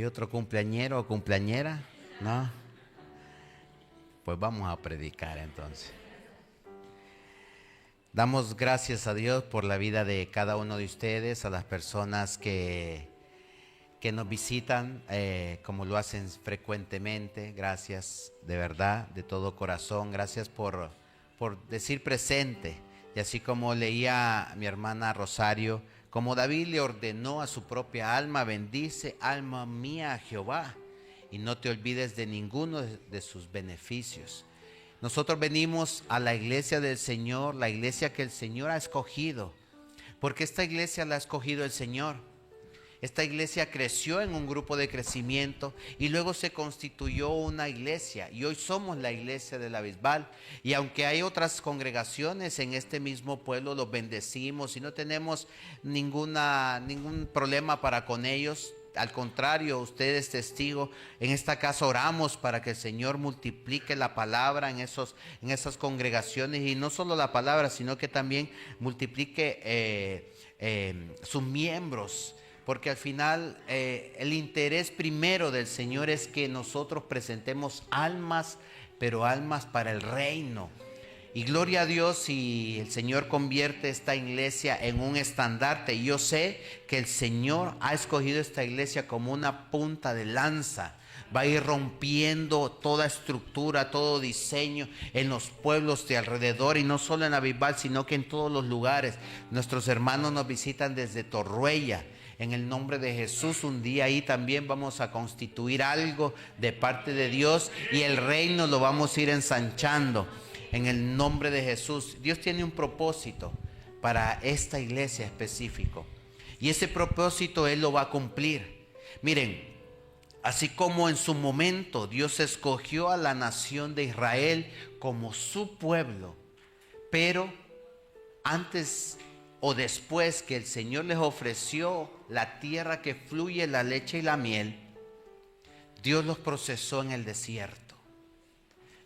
otro cumpleañero o cumpleañera? ¿No? Pues vamos a predicar entonces. Damos gracias a Dios por la vida de cada uno de ustedes, a las personas que nos visitan, como lo hacen frecuentemente. Gracias, de verdad, de todo corazón. Gracias por decir presente. Y así como leía mi hermana Rosario, como David le ordenó a su propia alma: bendice, alma mía, a Jehová, y no te olvides de ninguno de sus beneficios. Nosotros venimos a la iglesia del Señor, la iglesia que el Señor ha escogido, porque esta iglesia la ha escogido el Señor. Esta iglesia creció en un grupo de crecimiento y luego se constituyó una iglesia, y hoy somos la iglesia de la Bisbal. Y aunque hay otras congregaciones en este mismo pueblo, los bendecimos y no tenemos ningún problema para con ellos. Al contrario, usted es testigo. En esta casa oramos para que el Señor multiplique la palabra en esas congregaciones, y no solo la palabra, sino que también multiplique sus miembros. Porque al final el interés primero del Señor es que nosotros presentemos almas, pero almas para el reino. Y gloria a Dios si el Señor convierte esta iglesia en un estandarte. Y yo sé que el Señor ha escogido esta iglesia como una punta de lanza. Va a ir rompiendo toda estructura, todo diseño en los pueblos de alrededor, y no solo en la Bisbal, sino que en todos los lugares. Nuestros hermanos nos visitan desde Torruella. En el nombre de Jesús, un día ahí también vamos a constituir algo de parte de Dios, y el reino lo vamos a ir ensanchando en el nombre de Jesús. Dios tiene un propósito para esta iglesia específico, y ese propósito Él lo va a cumplir. Miren, así como en su momento Dios escogió a la nación de Israel como su pueblo, pero antes o después que el Señor les ofreció la tierra que fluye la leche y la miel, Dios los procesó en el desierto.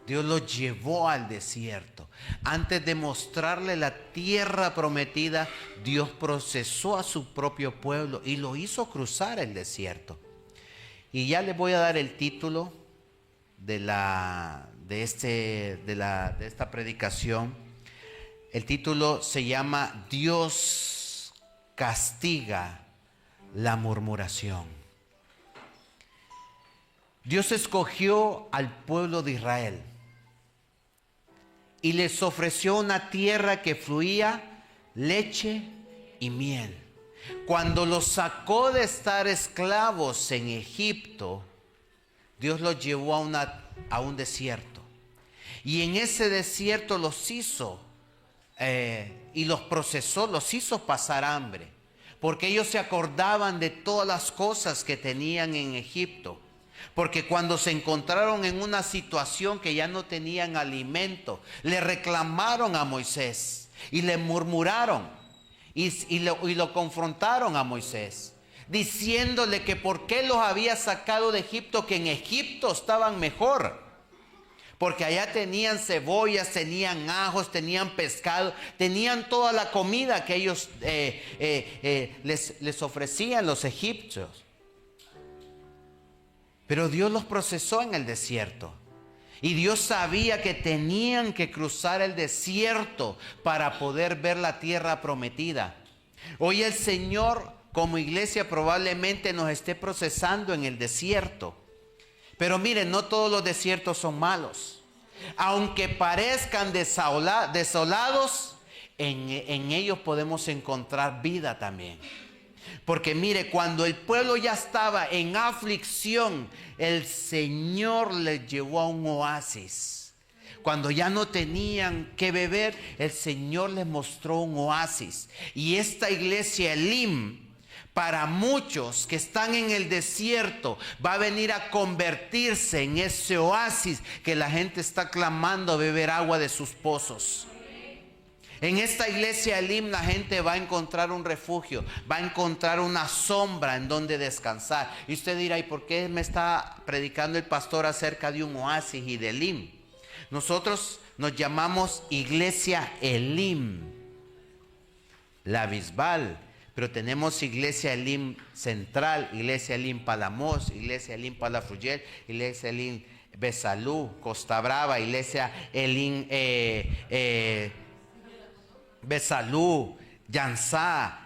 Dios los llevó al desierto. Antes de mostrarle la tierra prometida, Dios procesó a su propio pueblo y lo hizo cruzar el desierto. Y ya les voy a dar el título de esta predicación. El título se llama: Dios castiga la murmuración. Dios escogió al pueblo de Israel y les ofreció una tierra que fluía leche y miel. Cuando los sacó de estar esclavos en Egipto, Dios los llevó a un desierto. Y en ese desierto los hizo y los procesó, los hizo pasar hambre, porque ellos se acordaban de todas las cosas que tenían en Egipto. Porque cuando se encontraron en una situación que ya no tenían alimento, le reclamaron a Moisés y le murmuraron y lo confrontaron a Moisés, diciéndole que por qué los había sacado de Egipto, que en Egipto estaban mejor. Porque allá tenían cebollas, tenían ajos, tenían pescado, tenían toda la comida que ellos les ofrecían los egipcios. Pero Dios los procesó en el desierto. Y Dios sabía que tenían que cruzar el desierto para poder ver la tierra prometida. Hoy el Señor, como iglesia, probablemente nos esté procesando en el desierto. Pero miren, no todos los desiertos son malos. Aunque parezcan desolados, en ellos podemos encontrar vida también. Porque mire, cuando el pueblo ya estaba en aflicción, el Señor les llevó a un oasis. Cuando ya no tenían que beber, el Señor les mostró un oasis. Y esta iglesia Elim, para muchos que están en el desierto, va a venir a convertirse en ese oasis que la gente está clamando a beber agua de sus pozos. En esta iglesia Elim la gente va a encontrar un refugio, va a encontrar una sombra en donde descansar. Y usted dirá: ¿y por qué me está predicando el pastor acerca de un oasis y de Elim? Nosotros nos llamamos Iglesia Elim, la Bisbal, pero tenemos Iglesia Elim Central, Iglesia Elim Palamos, Iglesia Elim Palafrugell, Iglesia Elim Besalú, Costa Brava, Iglesia Elim Besalú, Yansá,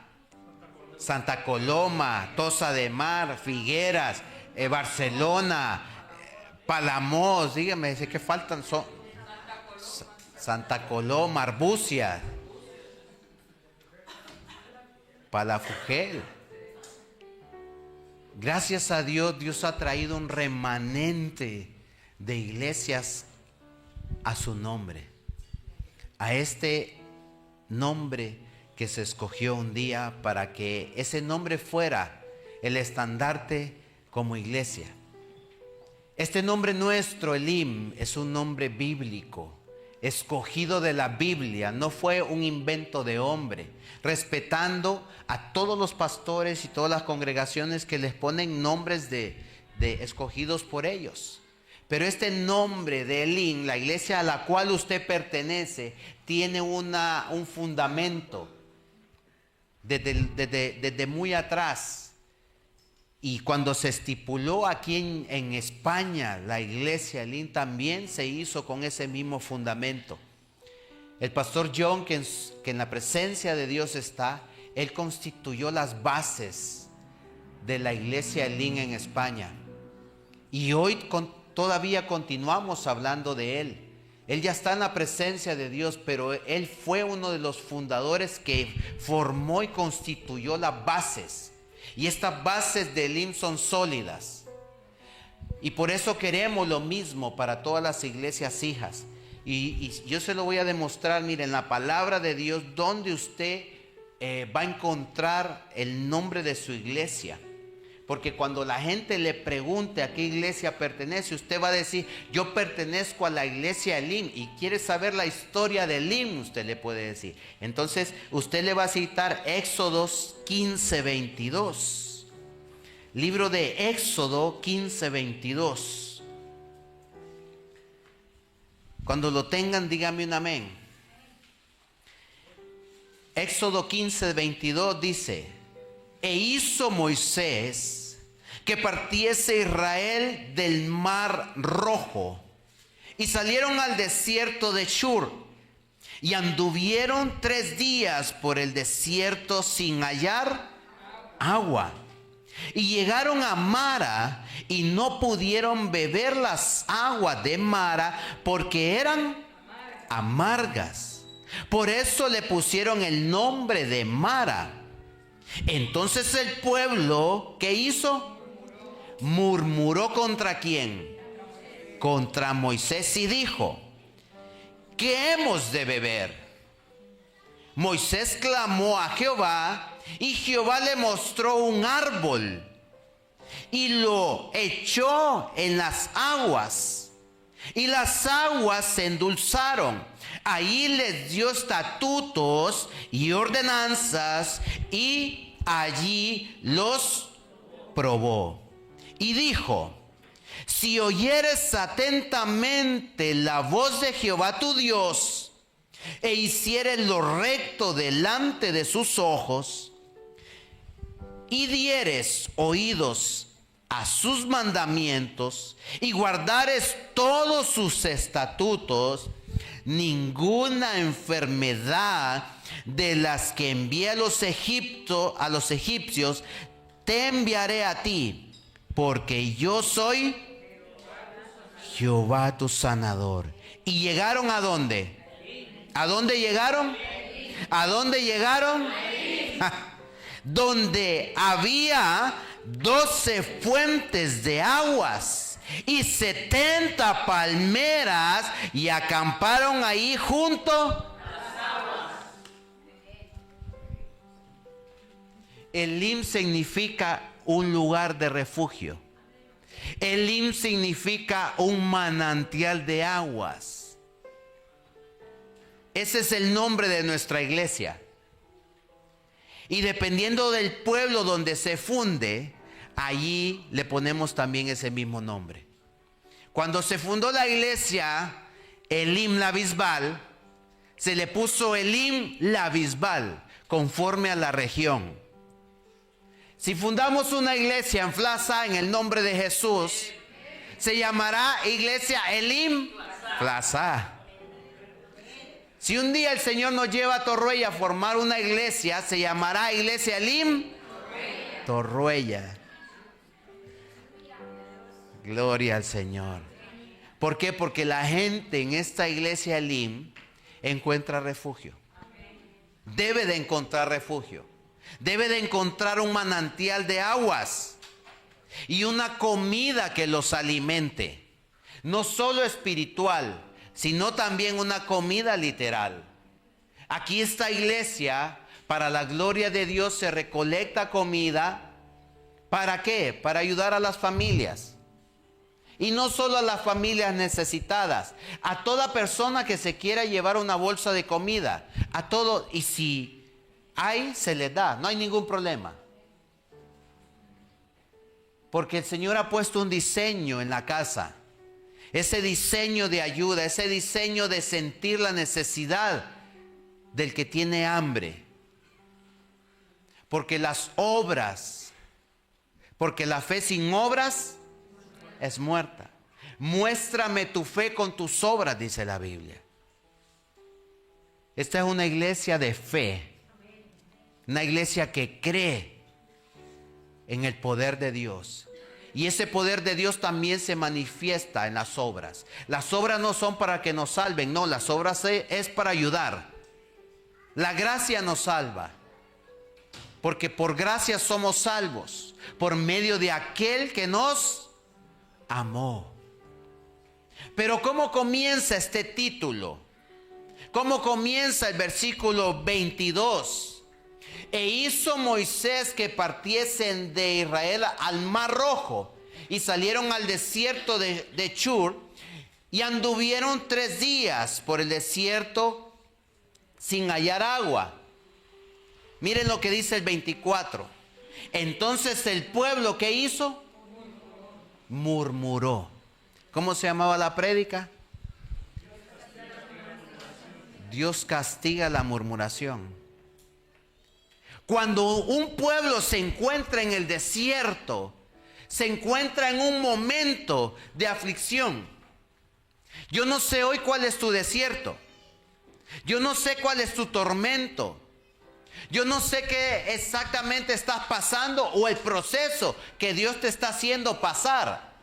Santa Coloma, Tosa de Mar, Figueras, Barcelona, Palamos, dígame, sé que faltan, Santa Coloma, Arbucia, Palafrugell. Gracias a Dios, Dios ha traído un remanente de iglesias a su nombre, a este nombre que se escogió un día para que ese nombre fuera el estandarte como iglesia. Este nombre nuestro, Elim, es un nombre bíblico, escogido de la Biblia, no fue un invento de hombre, respetando a todos los pastores y todas las congregaciones que les ponen nombres de escogidos por ellos. Pero este nombre de Elim, la iglesia a la cual usted pertenece, tiene un fundamento desde muy atrás. Y cuando se estipuló aquí en España la iglesia Elim, también se hizo con ese mismo fundamento. El pastor John, que en la presencia de Dios está, él constituyó las bases de la iglesia Elim en España. Y hoy todavía continuamos hablando de él. Él ya está en la presencia de Dios, pero él fue uno de los fundadores que formó y constituyó las bases. Y estas bases de Elim son sólidas. Y por eso queremos lo mismo para todas las iglesias hijas. Y yo se lo voy a demostrar, miren, la palabra de Dios, donde usted va a encontrar el nombre de su iglesia. Porque cuando la gente le pregunte a qué iglesia pertenece, usted va a decir, yo pertenezco a la iglesia Elim. Y quiere saber la historia de Elim, usted le puede decir. Entonces, usted le va a citar Éxodos 15:22. Libro de Éxodo 15:22. Cuando lo tengan, dígame un amén. Éxodo 15:22 dice: e hizo Moisés que partiese Israel del mar Rojo, y salieron al desierto de Shur, y anduvieron 3 días por el desierto sin hallar agua. Y llegaron a Mara, y no pudieron beber las aguas de Mara, porque eran amargas. Por eso le pusieron el nombre de Mara. Entonces el pueblo, ¿qué hizo? Murmuró ¿contra quién? Contra Moisés, y dijo: ¿qué hemos de beber? Moisés clamó a Jehová, y Jehová le mostró un árbol, y lo echó en las aguas, y las aguas se endulzaron. Ahí les dio estatutos y ordenanzas, y allí los probó. Y dijo: si oyeres atentamente la voz de Jehová tu Dios, e hicieres lo recto delante de sus ojos, y dieres oídos a sus mandamientos, y guardares todos sus estatutos, ninguna enfermedad de las que envié a los egipcios te enviaré a ti, porque yo soy Jehová tu sanador. Y llegaron ¿a dónde? ¿A dónde llegaron? ¿A dónde llegaron? Donde había 12 fuentes de aguas y 70 palmeras, y acamparon ahí junto a las aguas. Elim significa un lugar de refugio. Elim significa un manantial de aguas. Ese es el nombre de nuestra iglesia. Y dependiendo del pueblo donde se funde, allí le ponemos también ese mismo nombre. Cuando se fundó la iglesia Elim La Bisbal, se le puso Elim La Bisbal, conforme a la región. Si fundamos una iglesia en Plaza en el nombre de Jesús, se llamará Iglesia Elim Plaza. Si un día el Señor nos lleva a Torroella a formar una iglesia, se llamará Iglesia Elim Torroella. Gloria al Señor. ¿Por qué? Porque la gente en esta iglesia Elim encuentra refugio. Debe de encontrar refugio. Debe de encontrar un manantial de aguas y una comida que los alimente. No solo espiritual, sino también una comida literal. Aquí esta iglesia, para la gloria de Dios, se recolecta comida. ¿Para qué? Para ayudar a las familias. Y no solo a las familias necesitadas, a toda persona que se quiera llevar una bolsa de comida, a todo, y si hay, se les da, no hay ningún problema. Porque el Señor ha puesto un diseño en la casa, ese diseño de ayuda, ese diseño de sentir la necesidad del que tiene hambre. Porque las obras, porque la fe sin obras es muerta. Muéstrame tu fe con tus obras, dice la Biblia. Esta es una iglesia de fe. Una iglesia que cree en el poder de Dios. Y ese poder de Dios también se manifiesta en las obras. Las obras no son para que nos salven, no, las obras es para ayudar. La gracia nos salva. Porque por gracia somos salvos, por medio de aquel que nos amó. Pero ¿cómo comienza este título? ¿Cómo comienza el versículo 22? E hizo Moisés que partiesen de Israel al Mar Rojo y salieron al desierto de Shur y anduvieron 3 días por el desierto sin hallar agua. Miren lo que dice el 24. Entonces el pueblo, ¿qué hizo? Murmuró. ¿Cómo se llamaba la prédica? Dios castiga la murmuración. Cuando un pueblo se encuentra en el desierto, se encuentra en un momento de aflicción. Yo no sé hoy cuál es tu desierto. Yo no sé cuál es tu tormento. Yo no sé qué exactamente estás pasando o el proceso que Dios te está haciendo pasar.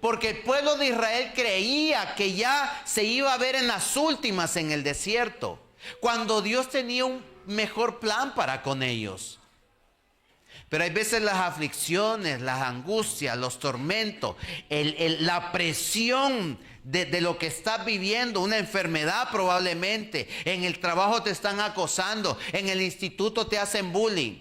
Porque el pueblo de Israel creía que ya se iba a ver en las últimas en el desierto, cuando Dios tenía un mejor plan para con ellos. Pero hay veces las aflicciones, las angustias, los tormentos, la presión de lo que estás viviendo, una enfermedad probablemente, en el trabajo te están acosando, en el instituto te hacen bullying.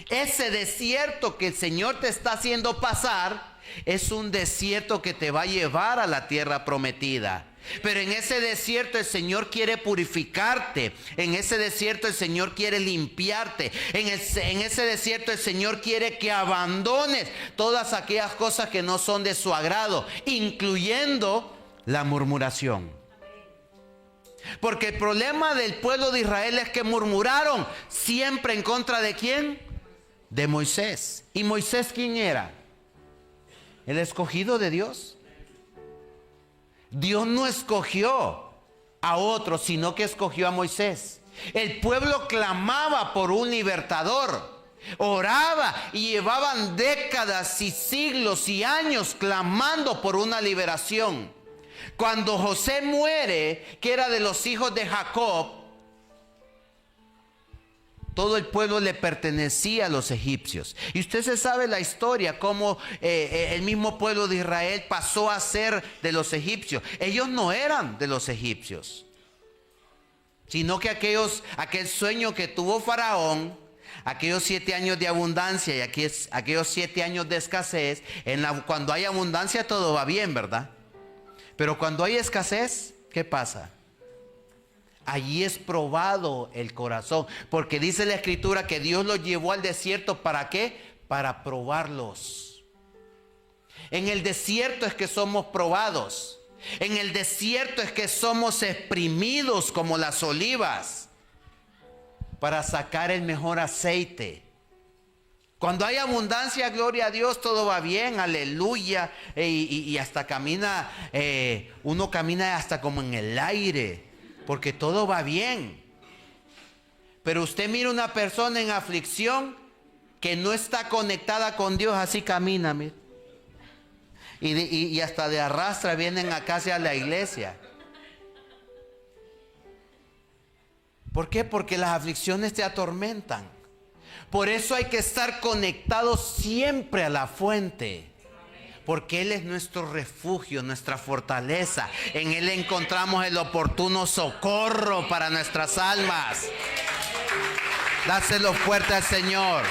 Ese desierto que el Señor te está haciendo pasar es un desierto que te va a llevar a la tierra prometida. Pero en ese desierto el Señor quiere purificarte. En ese desierto el Señor quiere limpiarte. En ese desierto el Señor quiere que abandones todas aquellas cosas que no son de su agrado, incluyendo la murmuración. Porque el problema del pueblo de Israel es que murmuraron siempre en contra de ¿quién? De Moisés. ¿Y Moisés quién era? El escogido de Dios. Dios no escogió a otro, sino que escogió a Moisés. El pueblo clamaba por un libertador, oraba y llevaban décadas y siglos y años clamando por una liberación. Cuando José muere, que era de los hijos de Jacob, todo el pueblo le pertenecía a los egipcios. Y usted se sabe la historia, cómo el mismo pueblo de Israel pasó a ser de los egipcios. Ellos no eran de los egipcios, sino que aquel sueño que tuvo Faraón, aquellos 7 años de abundancia y aquellos 7 años de escasez. Cuando hay abundancia todo va bien, ¿verdad? Pero cuando hay escasez, ¿qué pasa? Allí es probado el corazón, porque dice la Escritura que Dios los llevó al desierto. ¿Para qué? Para probarlos. En el desierto es que somos probados. En el desierto es que somos exprimidos como las olivas para sacar el mejor aceite. Cuando hay abundancia, gloria a Dios, todo va bien, aleluya. Y hasta camina, uno camina hasta como en el aire, porque todo va bien. Pero usted mira una persona en aflicción que no está conectada con Dios, así camina, mire. Y hasta de arrastra vienen a casi a la iglesia. ¿Por qué? Porque las aflicciones te atormentan. Por eso hay que estar conectados siempre a la fuente. Porque Él es nuestro refugio, nuestra fortaleza. En Él encontramos el oportuno socorro para nuestras almas. Dáselo fuerte al Señor.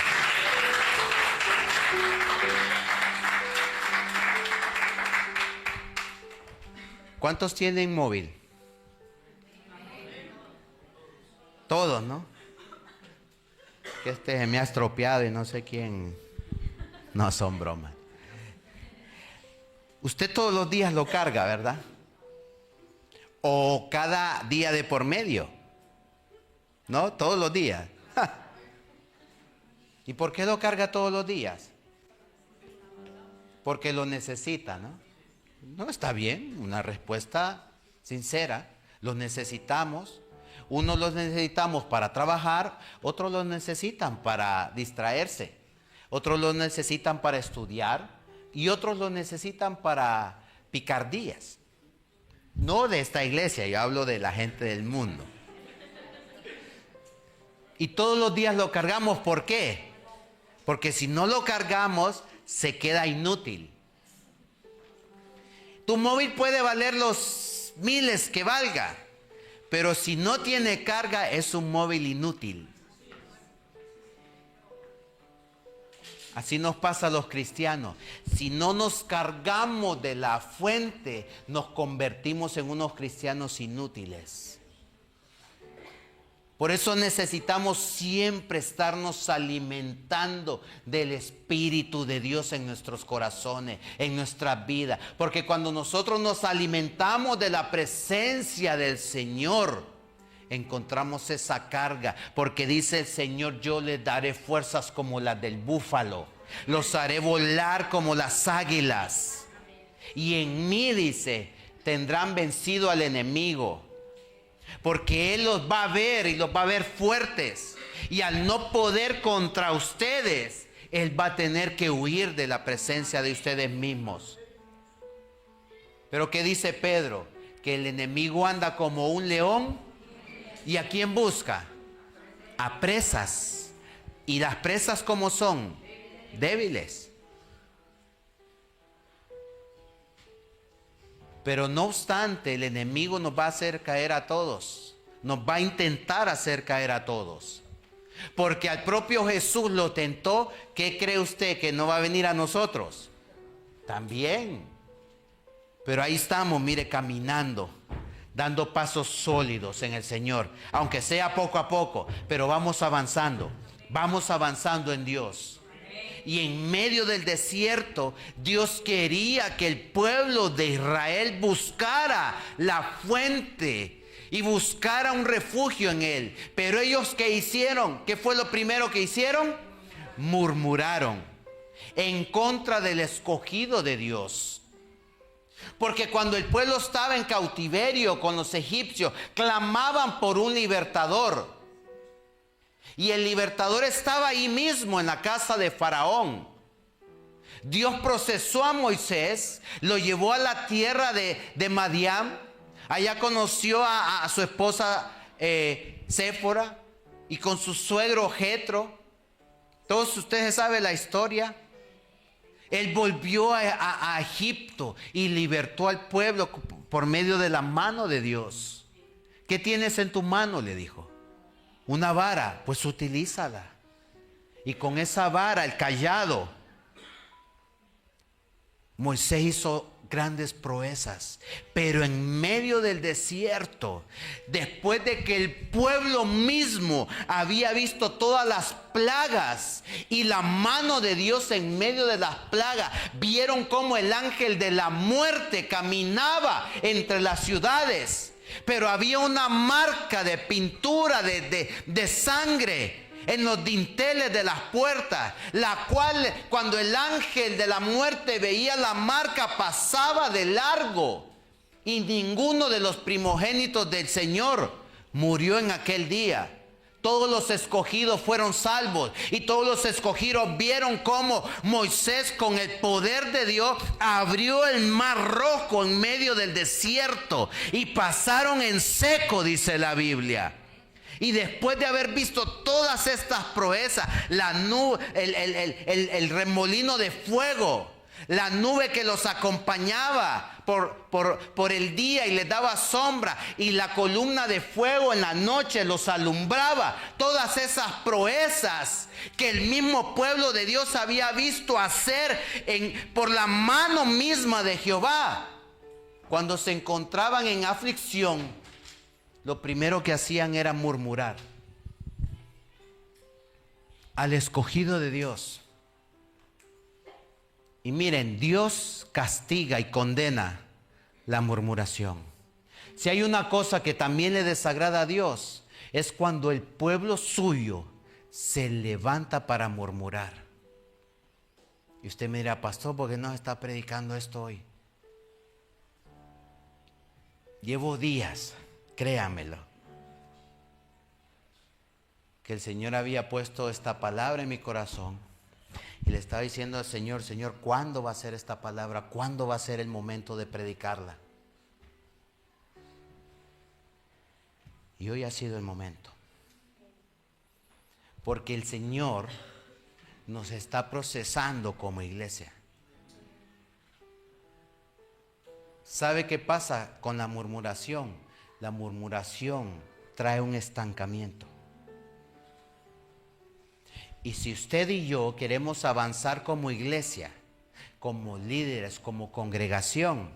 ¿Cuántos tienen móvil? Todos, ¿no? Que se me ha estropeado y no sé quién. No son bromas. Usted todos los días lo carga, ¿verdad? O cada día de por medio. ¿No? Todos los días. ¿Y por qué lo carga todos los días? Porque lo necesita, ¿no? No, está bien, una respuesta sincera. Los necesitamos. Unos los necesitamos para trabajar, otros los necesitan para distraerse, otros los necesitan para estudiar y otros los necesitan para picardías. No de esta iglesia, yo hablo de la gente del mundo. Y todos los días lo cargamos, ¿por qué? Porque si no lo cargamos, se queda inútil. Tu móvil puede valer los miles que valga, pero si no tiene carga, es un móvil inútil. Así nos pasa a los cristianos. Si no nos cargamos de la fuente, nos convertimos en unos cristianos inútiles. Por eso necesitamos siempre estarnos alimentando del Espíritu de Dios en nuestros corazones, en nuestra vida. Porque cuando nosotros nos alimentamos de la presencia del Señor, encontramos esa carga. Porque dice el Señor, yo les daré fuerzas como las del búfalo. Los haré volar como las águilas. Y en mí, dice, tendrán vencido al enemigo. Porque Él los va a ver y los va a ver fuertes. Y al no poder contra ustedes, Él va a tener que huir de la presencia de ustedes mismos. Pero ¿qué dice Pedro? Que el enemigo anda como un león. ¿Y a quién busca? A presas. ¿Y las presas cómo son? Débiles. Pero no obstante, el enemigo nos va a hacer caer a todos. Nos va a intentar hacer caer a todos. Porque al propio Jesús lo tentó. ¿Qué cree usted que no va a venir a nosotros? También. Pero ahí estamos, mire, caminando, dando pasos sólidos en el Señor. Aunque sea poco a poco, pero vamos avanzando. Vamos avanzando en Dios. Y en medio del desierto, Dios quería que el pueblo de Israel buscara la fuente y buscara un refugio en Él. Pero ellos, ¿qué hicieron? ¿Qué fue lo primero que hicieron? Murmuraron en contra del escogido de Dios. Porque cuando el pueblo estaba en cautiverio con los egipcios, clamaban por un libertador. Y el libertador estaba ahí mismo en la casa de Faraón. Dios procesó a Moisés, lo llevó a la tierra de Madián. Allá conoció a su esposa Séfora y con su suegro Jetro. Todos ustedes saben la historia. Él volvió a Egipto y libertó al pueblo por medio de la mano de Dios. ¿Qué tienes en tu mano?, le dijo. Una vara, pues utilízala. Y con esa vara, el cayado, Moisés hizo grandes proezas. Pero en medio del desierto, después de que el pueblo mismo había visto todas las plagas y la mano de Dios en medio de las plagas, vieron cómo el ángel de la muerte caminaba entre las ciudades. Pero había una marca de pintura de sangre en los dinteles de las puertas, la cual cuando el ángel de la muerte veía la marca pasaba de largo. Y ninguno de los primogénitos del Señor murió en aquel día. Todos los escogidos fueron salvos, y todos los escogidos vieron cómo Moisés, con el poder de Dios, abrió el mar rojo en medio del desierto y pasaron en seco, dice la Biblia. Y después de haber visto todas estas proezas, la nube, el remolino de fuego, la nube que los acompañaba por el día y les daba sombra, y la columna de fuego en la noche los alumbraba. Todas esas proezas que el mismo pueblo de Dios había visto hacer por la mano misma de Jehová. Cuando se encontraban en aflicción, lo primero que hacían era murmurar. Al escogido de Dios. Y miren, Dios castiga y condena la murmuración. Si hay una cosa que también le desagrada a Dios, es cuando el pueblo suyo se levanta para murmurar. Y usted me dirá, pastor, ¿por qué no está predicando esto hoy? Llevo días, créamelo, que el Señor había puesto esta palabra en mi corazón. Y le estaba diciendo al Señor, Señor, ¿cuándo va a ser esta palabra? ¿Cuándo va a ser el momento de predicarla? Y hoy ha sido el momento. Porque el Señor nos está procesando como iglesia. ¿Sabe qué pasa con la murmuración? La murmuración trae un estancamiento. Y si usted y yo queremos avanzar como iglesia, como líderes, como congregación,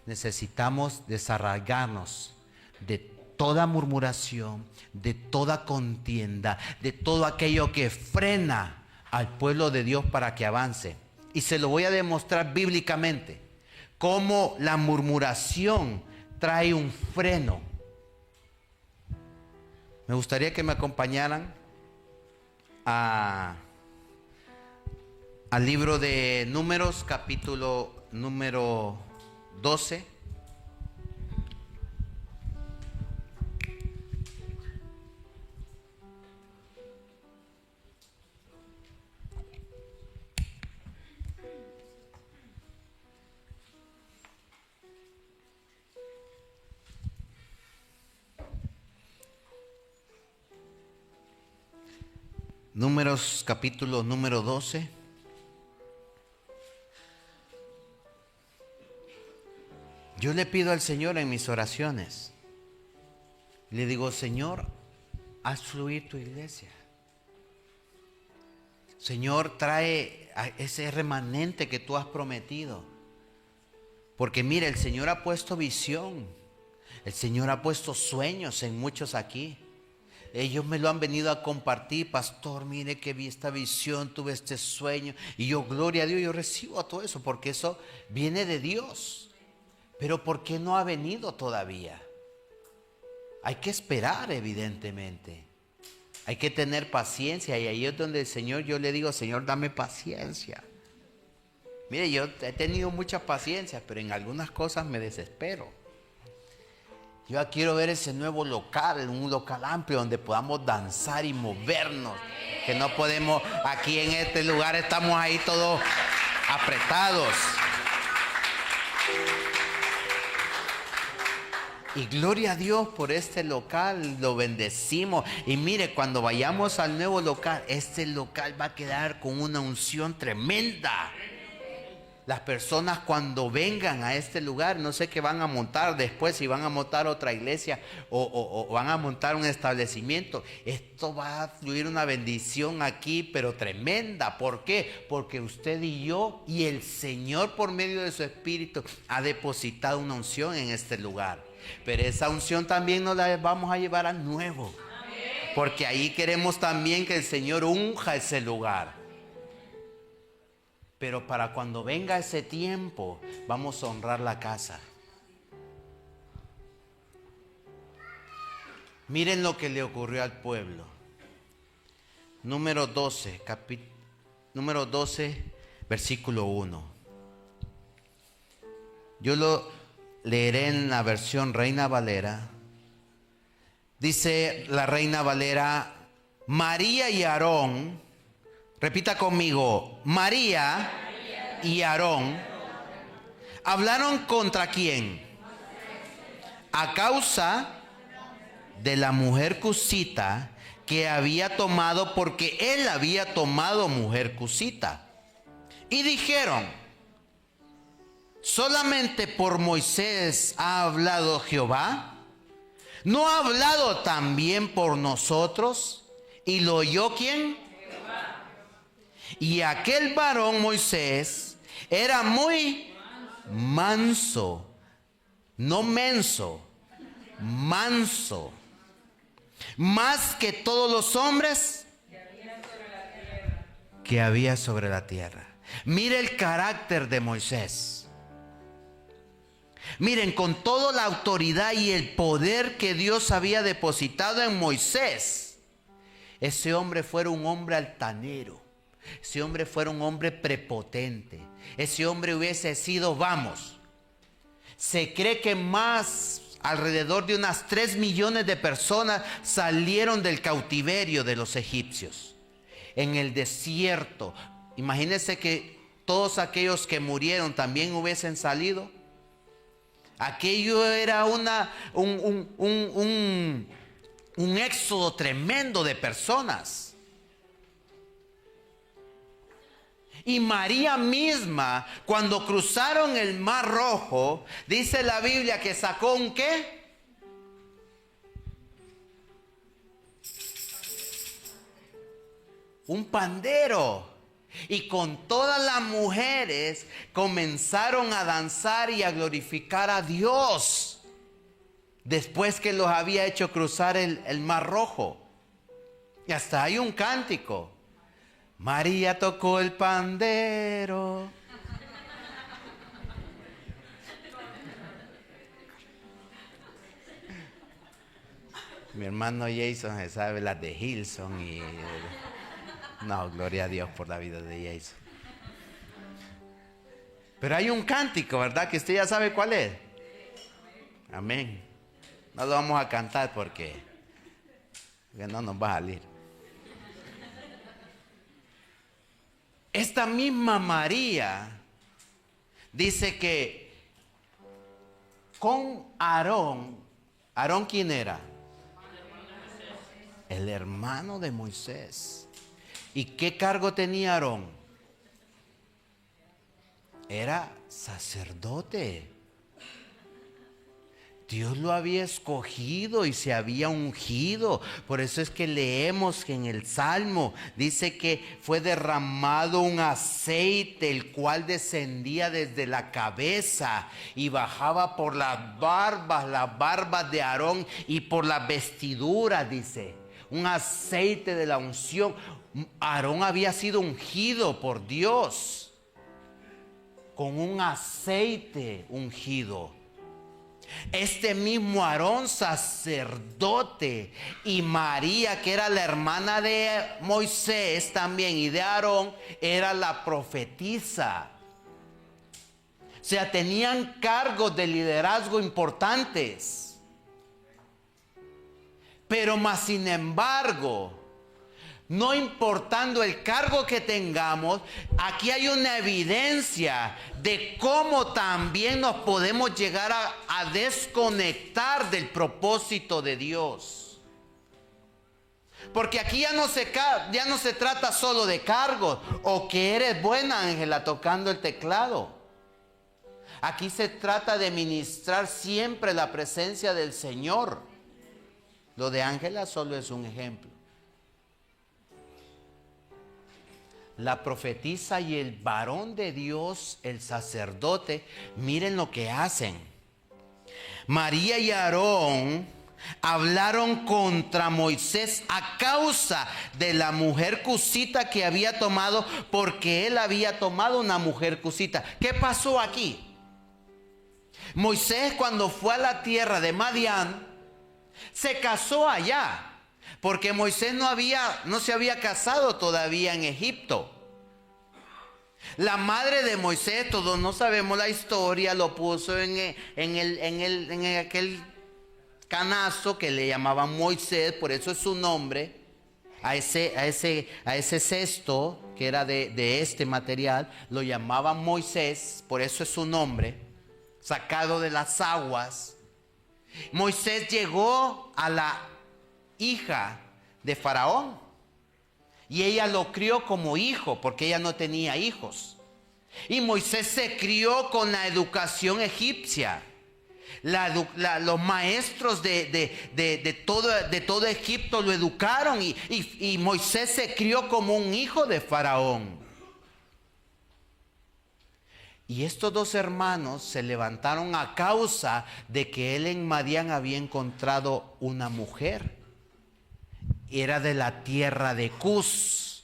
necesitamos desarraigarnos de toda murmuración, de toda contienda, de todo aquello que frena al pueblo de Dios para que avance. Y se lo voy a demostrar bíblicamente, cómo la murmuración trae un freno. Me gustaría que me acompañaran al libro de Números, capítulo número 12. Números, capítulo número 12. Yo le pido al Señor en mis oraciones, le digo, Señor, haz fluir tu iglesia. Señor, trae a ese remanente que tú has prometido. Porque mira, el Señor ha puesto visión, el Señor ha puesto sueños en muchos aquí. Ellos me lo han venido a compartir, pastor, mire que vi esta visión, tuve este sueño. Y yo, gloria a Dios, yo recibo todo eso, porque eso viene de Dios. Pero ¿por qué no ha venido todavía? Hay que esperar, evidentemente. Hay que tener paciencia, y ahí es donde el Señor, yo le digo, Señor, dame paciencia. Mire, yo he tenido mucha paciencia, pero en algunas cosas me desespero. Yo quiero ver ese nuevo local, un local amplio donde podamos danzar y movernos. Que no podemos, aquí en este lugar estamos ahí todos apretados. Y gloria a Dios por este local, lo bendecimos. Y mire, cuando vayamos al nuevo local, este local va a quedar con una unción tremenda. Las personas cuando vengan a este lugar, no sé qué van a montar después, si van a montar otra iglesia o van a montar un establecimiento. Esto va a fluir una bendición aquí, pero tremenda. ¿Por qué? Porque usted y yo y el Señor por medio de su Espíritu ha depositado una unción en este lugar. Pero esa unción también nos la vamos a llevar al nuevo. Porque ahí queremos también que el Señor unja ese lugar. Pero para cuando venga ese tiempo, vamos a honrar la casa. Miren lo que le ocurrió al pueblo. número 12, número 12, versículo 1. Yo lo leeré en la versión Reina Valera. Dice la Reina Valera: María y Aarón, repita conmigo, María y Aarón hablaron contra quién, a causa de la mujer cusita que había tomado, porque él había tomado mujer cusita. Y dijeron: ¿solamente por Moisés ha hablado Jehová? ¿No ha hablado también por nosotros? ¿Y lo oyó quién? Jehová. Y aquel varón Moisés era muy manso, no menso, manso, más que todos los hombres que había sobre la tierra. Mire el carácter de Moisés. Miren, con toda la autoridad y el poder que Dios había depositado en Moisés, ese hombre fuera un hombre altanero, ese hombre fuera un hombre prepotente, ese hombre hubiese sido, se cree que más, alrededor de unas 3 millones de personas salieron del cautiverio de los egipcios. En el desierto, imagínense que todos aquellos que murieron también hubiesen salido. Aquello era un éxodo tremendo de personas. Y María misma, cuando cruzaron el Mar Rojo, dice la Biblia que sacó un ¿qué? Un pandero. Y con todas las mujeres comenzaron a danzar y a glorificar a Dios, después que los había hecho cruzar el Mar Rojo. Y hasta hay un cántico: María tocó el pandero. Mi hermano Jason se sabe las de Hilson y... No, gloria a Dios por la vida de Jason. Pero hay un cántico, ¿verdad? Que usted ya sabe cuál es. Amén. No lo vamos a cantar porque no nos va a salir. Esta misma María dice que con Aarón, ¿Aarón quién era? El hermano de Moisés. ¿Y qué cargo tenía Aarón? Era sacerdote. Dios lo había escogido y se había ungido. Por eso es que leemos que en el Salmo dice que fue derramado un aceite, el cual descendía desde la cabeza y bajaba por las barbas de Aarón y por las vestiduras, dice. Un aceite de la unción. Aarón había sido ungido por Dios con un aceite ungido. Este mismo Aarón, sacerdote, y María, que era la hermana de Moisés también y de Aarón, era la profetisa. O sea, tenían cargos de liderazgo importantes. Pero más sin embargo, no importando el cargo que tengamos, aquí hay una evidencia de cómo también nos podemos llegar a desconectar del propósito de Dios. Porque aquí ya no se trata solo de cargos o que eres buena, Ángela, tocando el teclado. Aquí se trata de ministrar siempre la presencia del Señor. Lo de Ángela solo es un ejemplo. La profetisa y el varón de Dios, el sacerdote, miren lo que hacen. María y Aarón hablaron contra Moisés a causa de la mujer cusita que había tomado, porque él había tomado una mujer cusita. ¿Qué pasó aquí? Moisés, cuando fue a la tierra de Madián, se casó allá. porque Moisés no se había casado todavía en Egipto. La madre de Moisés, todos no sabemos la historia, lo puso en aquel canasto que le llamaban Moisés, por eso es su nombre, a ese cesto que era de este material, lo llamaban Moisés, por eso es su nombre, sacado de las aguas. Moisés llegó a la hija de Faraón y ella lo crió como hijo porque ella no tenía hijos. Y Moisés se crió con la educación egipcia. Los maestros de todo Egipto lo educaron y Moisés se crió como un hijo de Faraón. Y estos dos hermanos se levantaron a causa de que él en Madián había encontrado una mujer. Era de la tierra de Cus.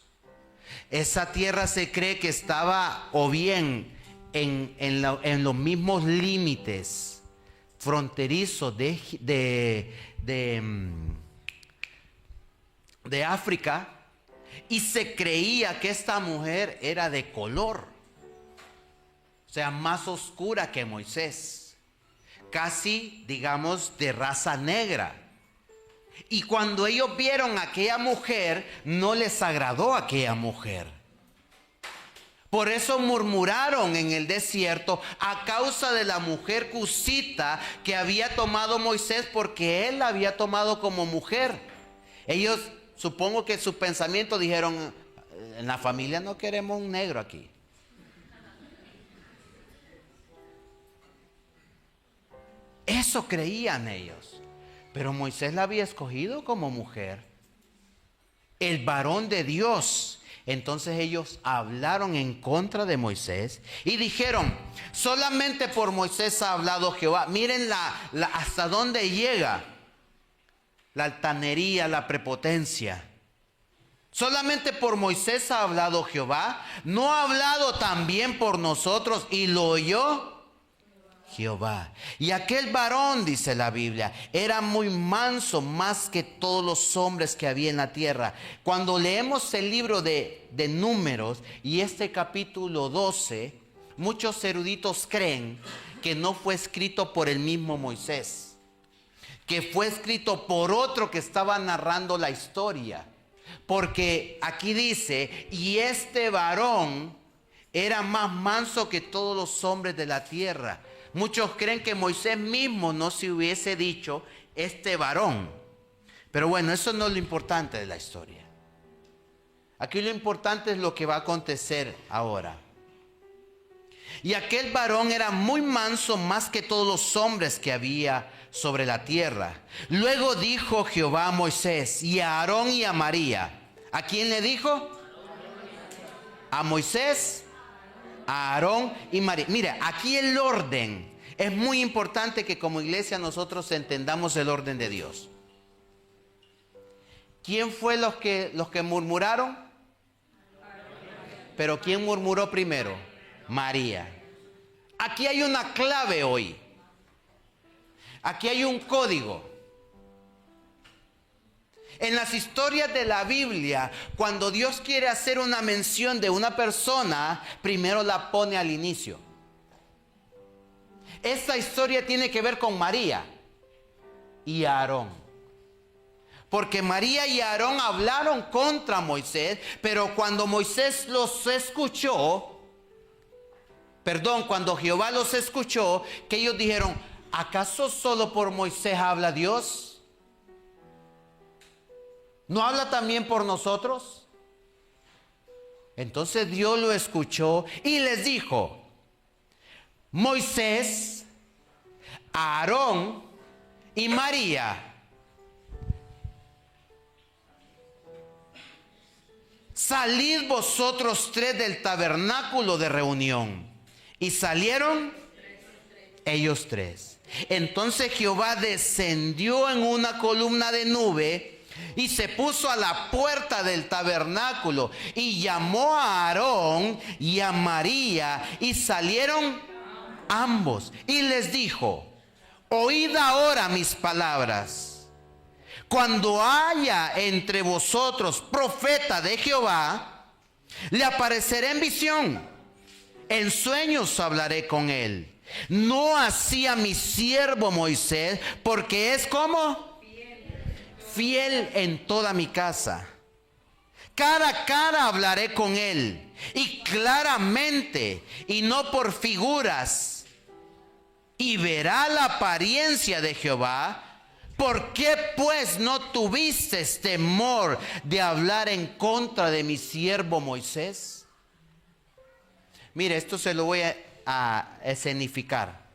Esa tierra se cree que estaba o bien en los mismos límites fronterizos de África, y se creía que esta mujer era de color, o sea, más oscura que Moisés, casi, digamos, de raza negra. Y cuando ellos vieron a aquella mujer, no les agradó aquella mujer. Por eso murmuraron en el desierto a causa de la mujer cusita que había tomado Moisés, porque él la había tomado como mujer. Ellos, supongo que su pensamiento dijeron: en la familia no queremos un negro aquí. Eso creían ellos. Pero Moisés la había escogido como mujer, el varón de Dios. Entonces ellos hablaron en contra de Moisés y dijeron: solamente por Moisés ha hablado Jehová. Miren hasta dónde llega la altanería, la prepotencia. Solamente por Moisés ha hablado Jehová, no ha hablado también por nosotros, y lo oyó Jehová. Y aquel varón, dice la Biblia, era muy manso, más que todos los hombres que había en la tierra. Cuando leemos el libro de Números y este capítulo 12, muchos eruditos creen que no fue escrito por el mismo Moisés, que fue escrito por otro que estaba narrando la historia. Porque aquí dice: y este varón era más manso que todos los hombres de la tierra. Muchos creen que Moisés mismo no se hubiese dicho este varón. Pero bueno, eso no es lo importante de la historia. Aquí lo importante es lo que va a acontecer ahora. Y aquel varón era muy manso, más que todos los hombres que había sobre la tierra. Luego dijo Jehová a Moisés y a Aarón y a María. ¿A quién le dijo? A Moisés, a Aarón y María. Mira, aquí el orden. Es muy importante que como iglesia nosotros entendamos el orden de Dios. ¿Quién fue los que murmuraron? Pero ¿quién murmuró primero? María. Aquí hay una clave hoy. Aquí hay un código. En las historias de la Biblia, cuando Dios quiere hacer una mención de una persona, primero la pone al inicio. Esta historia tiene que ver con María y Aarón. Porque María y Aarón hablaron contra Moisés, pero cuando Moisés los escuchó, cuando Jehová los escuchó, que ellos dijeron: ¿acaso solo por Moisés habla Dios? ¿No habla también por nosotros? Entonces Dios lo escuchó y les dijo: Moisés, Aarón y María, salid vosotros tres del tabernáculo de reunión. Y salieron ellos tres. Entonces Jehová descendió en una columna de nube y se puso a la puerta del tabernáculo y llamó a Aarón y a María, y salieron ambos y les dijo: oíd ahora mis palabras. Cuando haya entre vosotros profeta de Jehová, le apareceré en visión. En sueños hablaré con él. No así a mi siervo Moisés, porque es como fiel en toda mi casa. Cara a cara hablaré con él, y claramente, y no por figuras. Y verá la apariencia de Jehová. ¿Por qué pues no tuviste temor de hablar en contra de mi siervo Moisés? Mire, esto se lo voy a escenificar.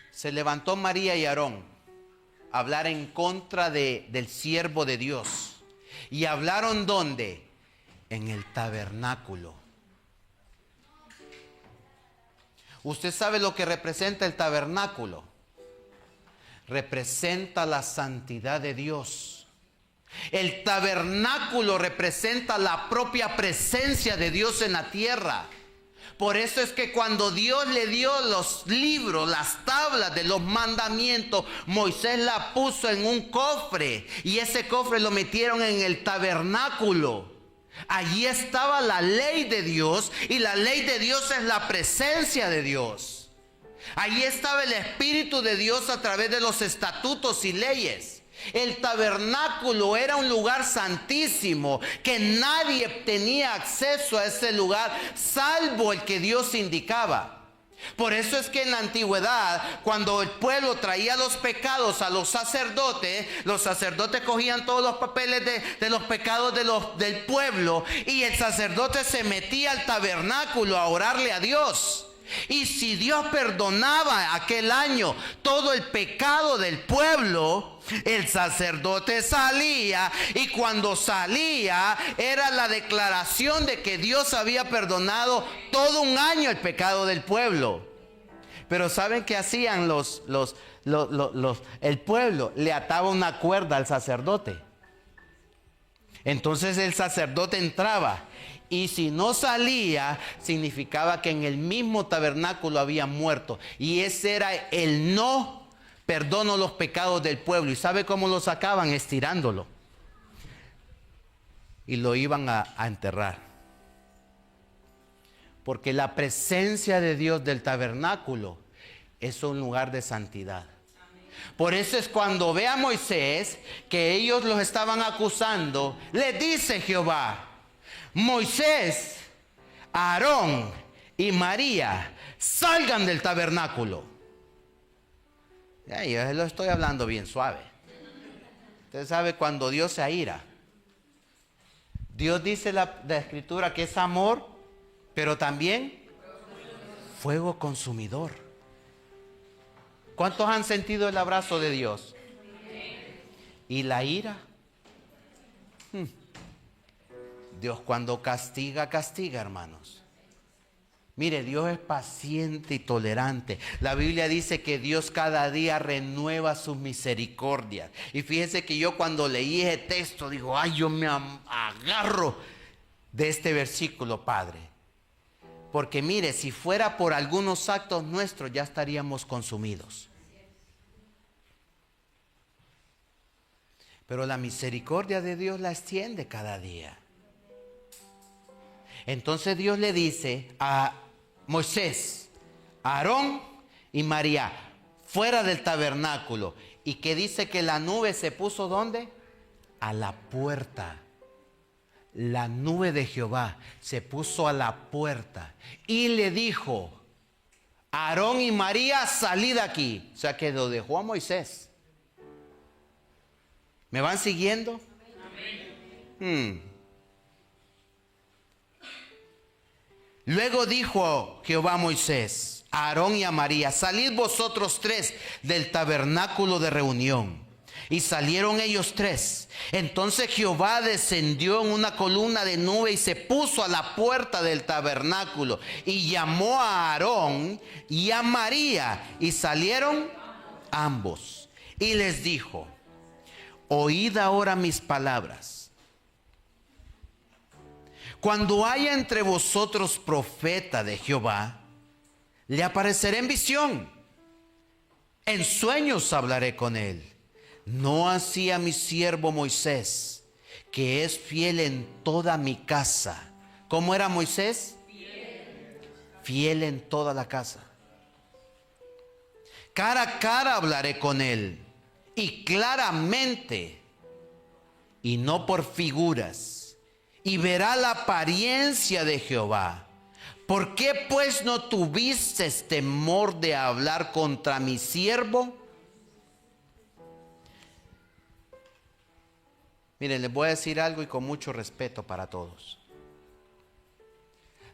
Se levantó María y Aarón a hablar en contra del siervo de Dios. ¿Y hablaron dónde? En el tabernáculo. ¿Usted sabe lo que representa el tabernáculo? Representa la santidad de Dios. El tabernáculo representa la propia presencia de Dios en la tierra. Por eso es que cuando Dios le dio los libros, las tablas de los mandamientos, Moisés la puso en un cofre, y ese cofre lo metieron en el tabernáculo. Allí estaba la ley de Dios, y la ley de Dios es la presencia de Dios. Allí estaba el Espíritu de Dios a través de los estatutos y leyes. El tabernáculo era un lugar santísimo, que nadie tenía acceso a ese lugar salvo el que Dios indicaba. Por eso es que en la antigüedad, cuando el pueblo traía los pecados a los sacerdotes cogían todos los papeles de los pecados del pueblo, y el sacerdote se metía al tabernáculo a orarle a Dios. Y si Dios perdonaba aquel año todo el pecado del pueblo, el sacerdote salía, y cuando salía era la declaración de que Dios había perdonado todo un año el pecado del pueblo. Pero ¿saben qué hacían el pueblo? Le ataba una cuerda al sacerdote. Entonces el sacerdote entraba, y si no salía, significaba que en el mismo tabernáculo había muerto. Y ese era el no perdono los pecados del pueblo. ¿Y sabe cómo lo sacaban? Estirándolo. Y lo iban a enterrar. Porque la presencia de Dios del tabernáculo es un lugar de santidad. Por eso es cuando ve a Moisés que ellos los estaban acusando, le dice Jehová: Moisés, Aarón y María, salgan del tabernáculo. Yo lo estoy hablando bien suave. Usted sabe cuando Dios se aira. Dios dice la escritura que es amor, pero también fuego consumidor. ¿Cuántos han sentido el abrazo de Dios? ¿Y la ira? Dios cuando castiga, castiga, hermanos. Mire, Dios es paciente y tolerante. La Biblia dice que Dios cada día renueva sus misericordias. Y fíjese que yo cuando leí ese texto, digo, ay, yo me agarro de este versículo, Padre. Porque mire, si fuera por algunos actos nuestros, ya estaríamos consumidos. Pero la misericordia de Dios la extiende cada día. Entonces Dios le dice a Moisés, Aarón y María, fuera del tabernáculo. ¿Y qué dice? Que la nube se puso ¿dónde? A la puerta. La nube de Jehová se puso a la puerta y le dijo: Aarón y María, salid aquí. O sea que lo dejó a Moisés. ¿Me van siguiendo? Luego dijo Jehová a Moisés, a Aarón y a María: salid vosotros tres del tabernáculo de reunión. Y salieron ellos tres. Entonces Jehová descendió en una columna de nube y se puso a la puerta del tabernáculo. Y llamó a Aarón y a María. Y salieron ambos. Y les dijo: oíd ahora mis palabras. Cuando haya entre vosotros profeta de Jehová, le aparecerá en visión, En sueños hablaré con él. No así a mi siervo Moisés, que es fiel en toda mi casa. ¿Cómo era Moisés? Fiel en toda la casa. Cara a cara hablaré con él, y claramente, y no por figuras, y verá la apariencia de Jehová. ¿Por qué pues no tuviste temor de hablar contra mi siervo? Miren, les voy a decir algo y con mucho respeto para todos.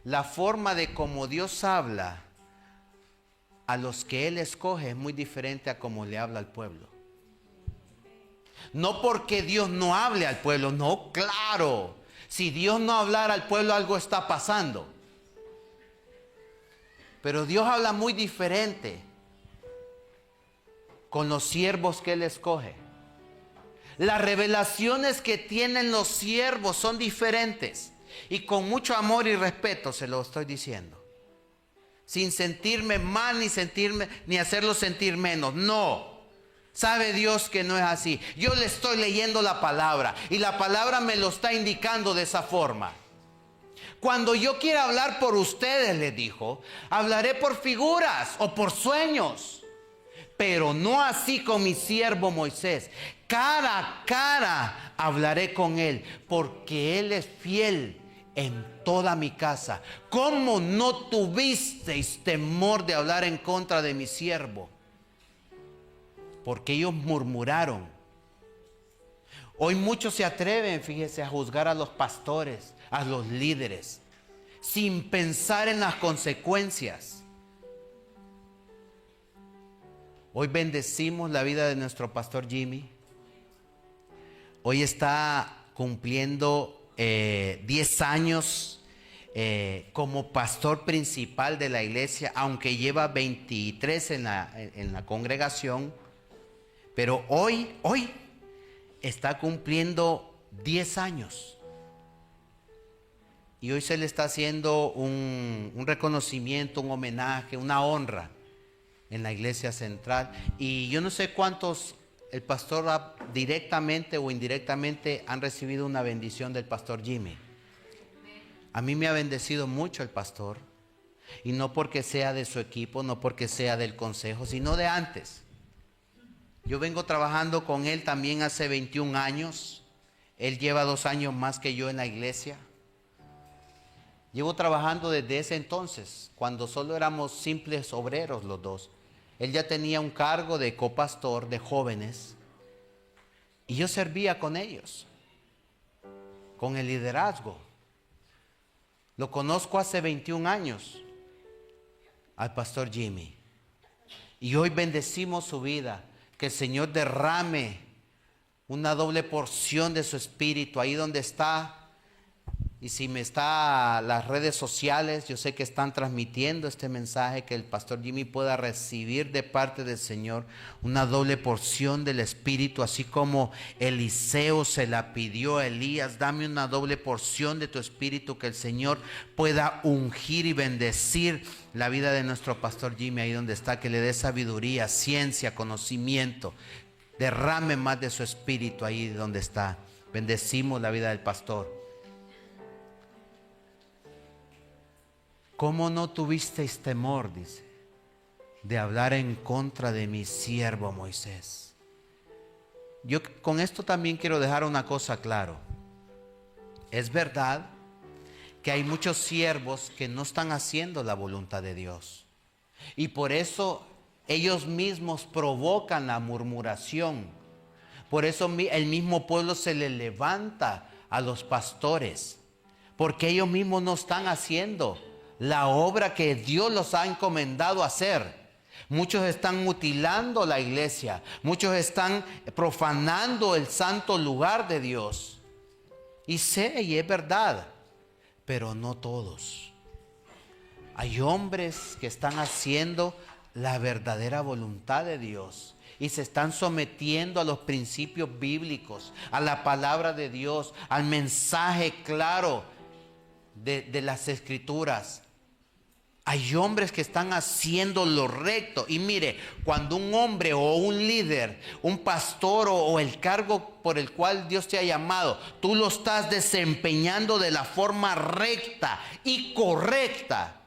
La forma de cómo Dios habla a los que Él escoge es muy diferente a cómo le habla al pueblo. No porque Dios no hable al pueblo, no, claro. Si Dios no hablara al pueblo, algo está pasando. Pero Dios habla muy diferente con los siervos que Él escoge. Las revelaciones que tienen los siervos son diferentes. Y con mucho amor y respeto se lo estoy diciendo. Sin sentirme mal ni hacerlo sentir menos. No. Sabe Dios que no es así. Yo le estoy leyendo la palabra y la palabra me lo está indicando de esa forma. Cuando yo quiera hablar por ustedes, les dijo, hablaré por figuras o por sueños, pero no así con mi siervo Moisés. Cara a cara hablaré con él, porque él es fiel en toda mi casa. ¿Cómo no tuvisteis temor de hablar en contra de mi siervo? Porque ellos murmuraron. Hoy muchos se atreven, fíjese, a juzgar a los pastores, a los líderes, sin pensar en las consecuencias. Hoy bendecimos la vida de nuestro pastor Jimmy. Hoy está cumpliendo 10 años como pastor principal de la iglesia, aunque lleva 23 en la congregación. Pero hoy está cumpliendo 10 años. Y hoy se le está haciendo un reconocimiento, un homenaje, una honra en la iglesia central. Y yo no sé cuántos el pastor directamente o indirectamente han recibido una bendición del pastor Jimmy. A mí me ha bendecido mucho el pastor. Y no porque sea de su equipo, no porque sea del consejo, sino de antes. Yo vengo trabajando con él también hace 21 años. Él lleva 2 años más que yo en la iglesia. Llevo trabajando desde ese entonces, cuando solo éramos simples obreros los dos. Él ya tenía un cargo de copastor de jóvenes y yo servía con ellos, con el liderazgo. Lo conozco hace 21 años al pastor Jimmy y hoy bendecimos su vida. Que el Señor derrame una doble porción de su espíritu ahí donde está. Y si me está las redes sociales, yo sé que están transmitiendo este mensaje, que el pastor Jimmy pueda recibir de parte del Señor una doble porción del Espíritu, así como Eliseo se la pidió a Elías. Dame una doble porción de tu Espíritu, que el Señor pueda ungir y bendecir la vida de nuestro pastor Jimmy ahí donde está, que le dé sabiduría, ciencia, conocimiento. Derrame más de su Espíritu ahí donde está. Bendecimos la vida del pastor. ¿Cómo no tuvisteis temor, dice, de hablar en contra de mi siervo Moisés? Yo con esto también quiero dejar una cosa claro. Es verdad que hay muchos siervos que no están haciendo la voluntad de Dios. Y por eso ellos mismos provocan la murmuración. Por eso el mismo pueblo se le levanta a los pastores. Porque ellos mismos no están haciendo la obra que Dios los ha encomendado hacer. Muchos están mutilando la iglesia. Muchos están profanando el santo lugar de Dios. Y sé, y es verdad, pero no todos. Hay hombres que están haciendo la verdadera voluntad de Dios y se están sometiendo a los principios bíblicos, a la palabra de Dios, al mensaje claro de las Escrituras. Hay hombres que están haciendo lo recto. Y mire, cuando un hombre o un líder, un pastor o el cargo por el cual Dios te ha llamado, tú lo estás desempeñando de la forma recta y correcta,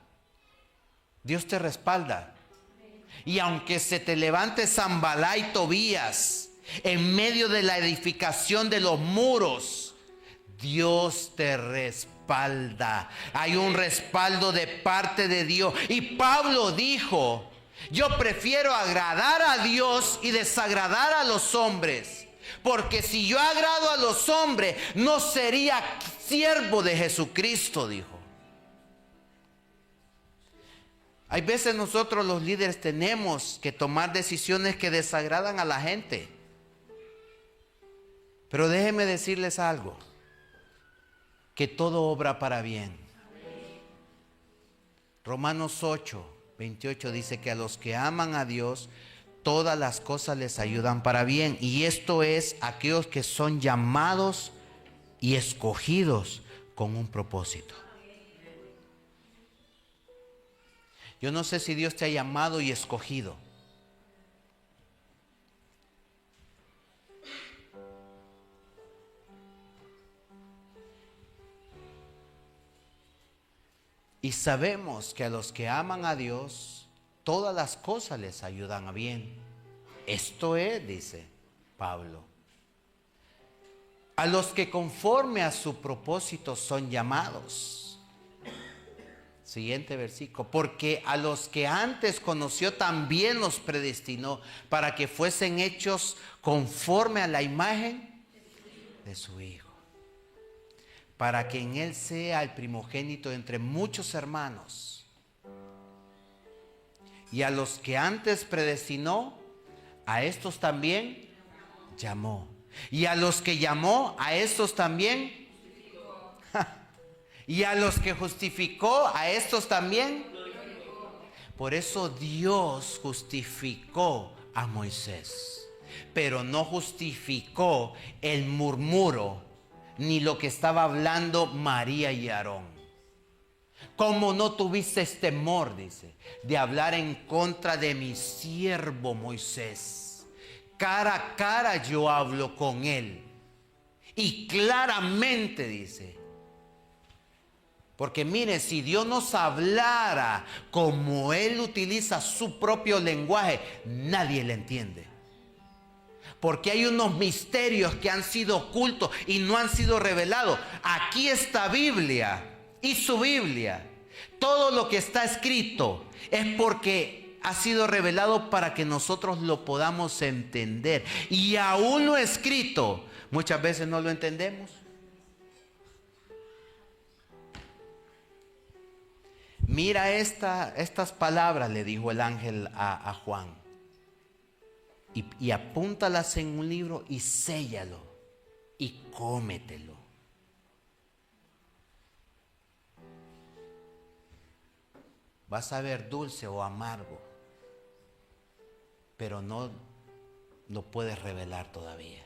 Dios te respalda. Y aunque se te levante Zambalá y Tobías en medio de la edificación de los muros, Dios te respalda. Hay un respaldo de parte de Dios. Y Pablo dijo: yo prefiero agradar a Dios y desagradar a los hombres, porque si yo agrado a los hombres, no sería siervo de Jesucristo, dijo. Hay veces nosotros los líderes tenemos que tomar decisiones que desagradan a la gente. Pero déjenme decirles algo, que todo obra para bien. Romanos 8:28 dice que a los que aman a Dios, todas las cosas les ayudan para bien. Y esto es aquellos que son llamados y escogidos con un propósito. Yo no sé si Dios te ha llamado y escogido. Y sabemos que a los que aman a Dios, todas las cosas les ayudan a bien. Esto es, dice Pablo, a los que conforme a su propósito son llamados. Siguiente versículo. Porque a los que antes conoció también los predestinó para que fuesen hechos conforme a la imagen de su Hijo, para que en Él sea el primogénito entre muchos hermanos. Y a los que antes predestinó, a estos también llamó. Y a los que llamó, a estos también. Y a los que justificó, a estos también. Por eso Dios justificó a Moisés, pero no justificó el murmuro ni lo que estaba hablando María y Aarón. ¿Cómo no tuviste temor, dice, de hablar en contra de mi siervo Moisés? Cara a cara yo hablo con él. Y claramente dice, porque mire, si Dios nos hablara como Él utiliza su propio lenguaje, nadie le entiende. Porque hay unos misterios que han sido ocultos y no han sido revelados. Aquí está Biblia y su Biblia. Todo lo que está escrito es porque ha sido revelado para que nosotros lo podamos entender. Y aún lo escrito, muchas veces no lo entendemos. Mira estas palabras, le dijo el ángel a Juan, y apúntalas en un libro y séllalo y cómetelo. Vas a ver dulce o amargo, pero no lo puedes revelar todavía.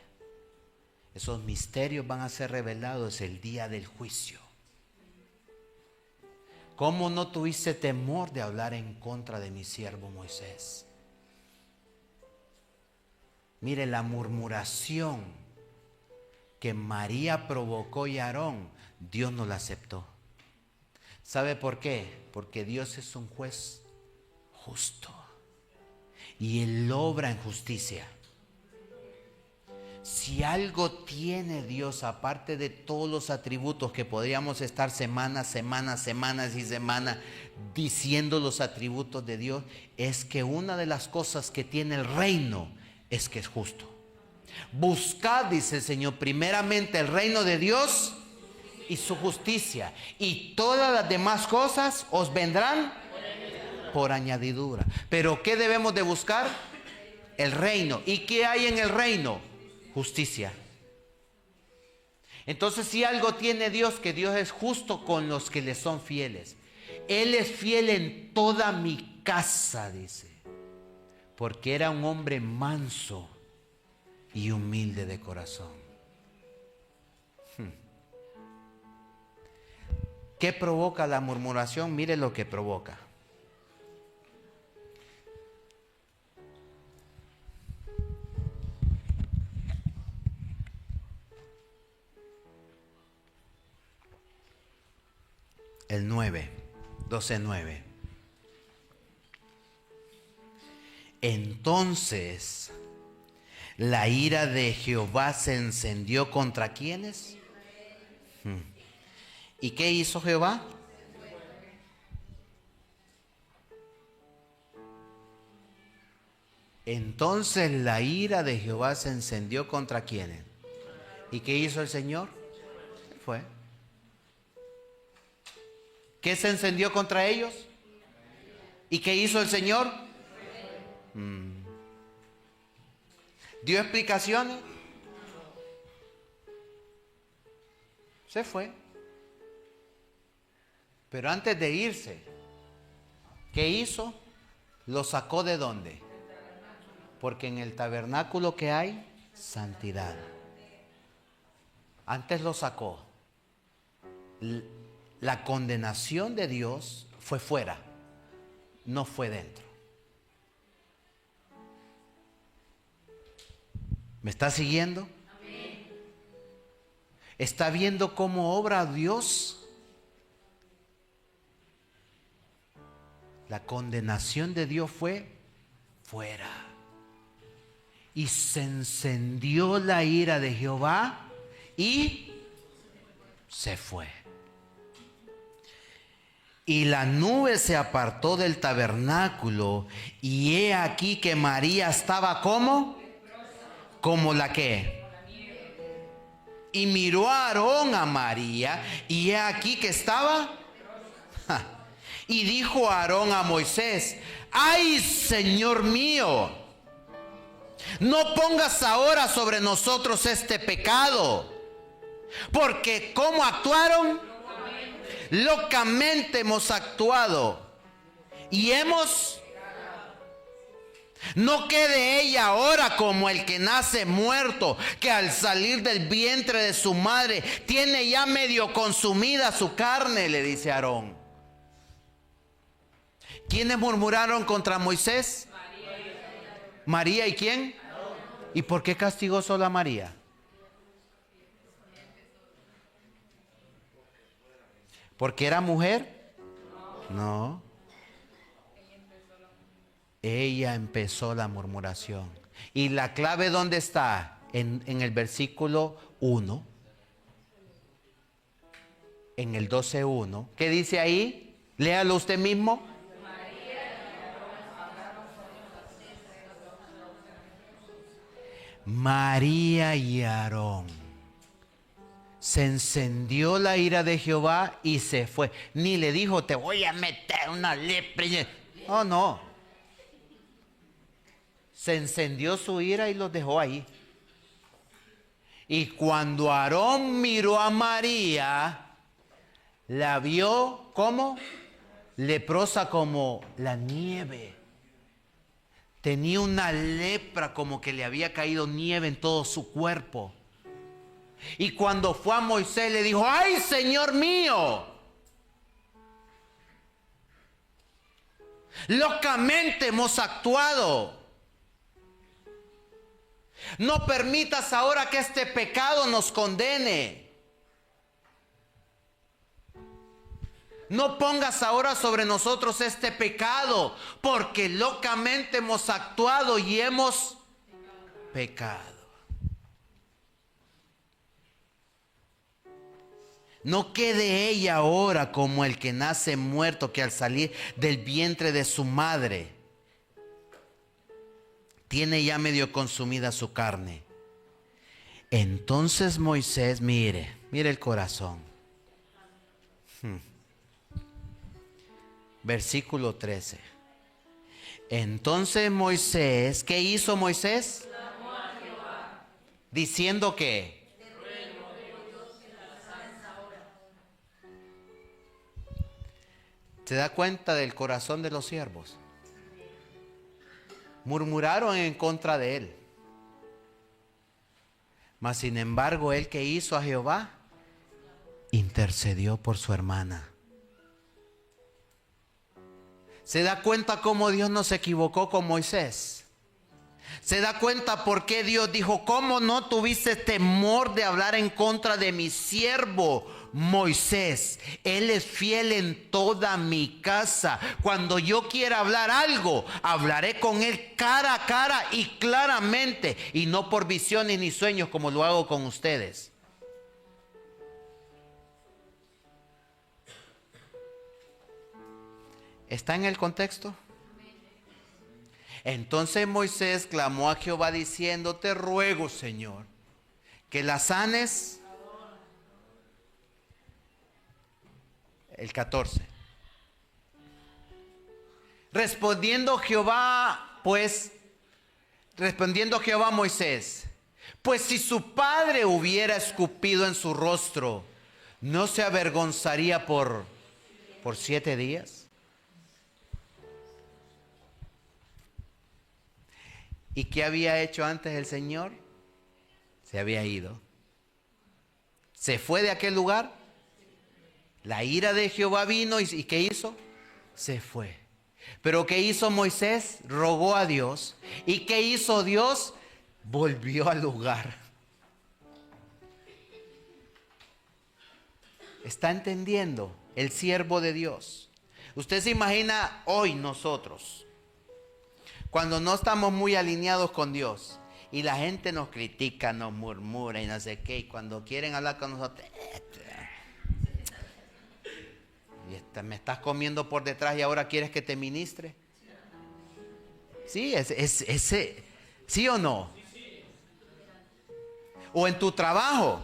Esos misterios van a ser revelados el día del juicio. ¿Cómo no tuviste temor de hablar en contra de mi siervo Moisés? Mire, la murmuración que María provocó y Aarón, Dios no la aceptó. ¿Sabe por qué? Porque Dios es un juez justo y Él obra en justicia. Si algo tiene Dios, aparte de todos los atributos que podríamos estar semanas diciendo los atributos de Dios, es que una de las cosas que tiene el reino es que es justo. Buscad, dice el Señor, primeramente el reino de Dios y su justicia, y todas las demás cosas os vendrán por añadidura. Pero ¿qué debemos de buscar? El reino. ¿Y qué hay en el reino? Justicia. Entonces, si algo tiene Dios, que Dios es justo con los que le son fieles. Él es fiel en toda mi casa, dice, porque era un hombre manso y humilde de corazón. ¿Qué provoca la murmuración? Mire lo que provoca. el 9, 12:9. Entonces la ira de Jehová se encendió contra ¿quiénes? ¿Y qué hizo Jehová? Entonces la ira de Jehová se encendió contra ¿quiénes? ¿Y qué hizo el Señor? Fue. ¿Qué se encendió contra ellos? ¿Y qué hizo el Señor? ¿Dio explicaciones? Se fue. Pero antes de irse, ¿qué hizo? ¿Lo sacó de dónde? Porque en el tabernáculo que hay, santidad. Antes lo sacó. La condenación de Dios fue fuera, no fue dentro. ¿Me está siguiendo? Amén. ¿Está viendo cómo obra Dios? La condenación de Dios fue fuera. Y se encendió la ira de Jehová y se fue. Y la nube se apartó del tabernáculo, y he aquí que María estaba como la que. Y miró a Aarón a María, y he aquí que estaba. Y dijo Aarón a Moisés: ¡ay, Señor mío! No pongas ahora sobre nosotros este pecado, porque ¿cómo actuaron? Locamente hemos actuado y no quede ella ahora como el que nace muerto, que al salir del vientre de su madre tiene ya medio consumida su carne, le dice Aarón. ¿Quiénes murmuraron contra Moisés? María y ¿quién? ¿Y por qué castigó solo a María? ¿Porque era mujer? No. Ella empezó la murmuración. ¿Y la clave dónde está? En el versículo 1. En el 12:1. ¿Qué dice ahí? Léalo usted mismo. María y Aarón. Se encendió la ira de Jehová y se fue. Ni le dijo: te voy a meter una lepra. Oh, no. Se encendió su ira y los dejó ahí. Y cuando Aarón miró a María, la vio como leprosa, como la nieve. Tenía una lepra, como que le había caído nieve en todo su cuerpo. Y cuando fue a Moisés le dijo: ¡ay, Señor mío! Locamente hemos actuado. No permitas ahora que este pecado nos condene. No pongas ahora sobre nosotros este pecado, porque locamente hemos actuado y hemos pecado. No quede ella ahora como el que nace muerto, que al salir del vientre de su madre tiene ya medio consumida su carne. Entonces Moisés, mire el corazón. Versículo 13. Entonces Moisés, ¿qué hizo Moisés? Clamó a Jehová, diciendo que ¿se da cuenta del corazón de los siervos? Murmuraron en contra de él. Mas sin embargo, él que hizo a Jehová, intercedió por su hermana. ¿Se da cuenta cómo Dios no se equivocó con Moisés? ¿Se da cuenta por qué Dios dijo, cómo no tuviste temor de hablar en contra de mi siervo Moisés? Él es fiel en toda mi casa. Cuando yo quiera hablar algo, hablaré con él cara a cara y claramente, y no por visiones ni sueños como lo hago con ustedes. ¿Está en el contexto? Entonces Moisés clamó a Jehová diciendo, te ruego, Señor, que la sanes. El 14. Respondiendo Jehová a Moisés, pues si su padre hubiera escupido en su rostro, ¿no se avergonzaría por 7 días? ¿Y qué había hecho antes el Señor? Se había ido. Se fue de aquel lugar. La ira de Jehová vino y ¿qué hizo? Se fue. Pero ¿qué hizo Moisés? Rogó a Dios. ¿Y qué hizo Dios? Volvió al lugar. ¿Está entendiendo? El siervo de Dios. Usted se imagina hoy nosotros, cuando no estamos muy alineados con Dios y la gente nos critica, nos murmura y no sé qué, y cuando quieren hablar con nosotros, me estás comiendo por detrás y ahora quieres que te ministre. Sí, ese, ¿sí o no? O en tu trabajo,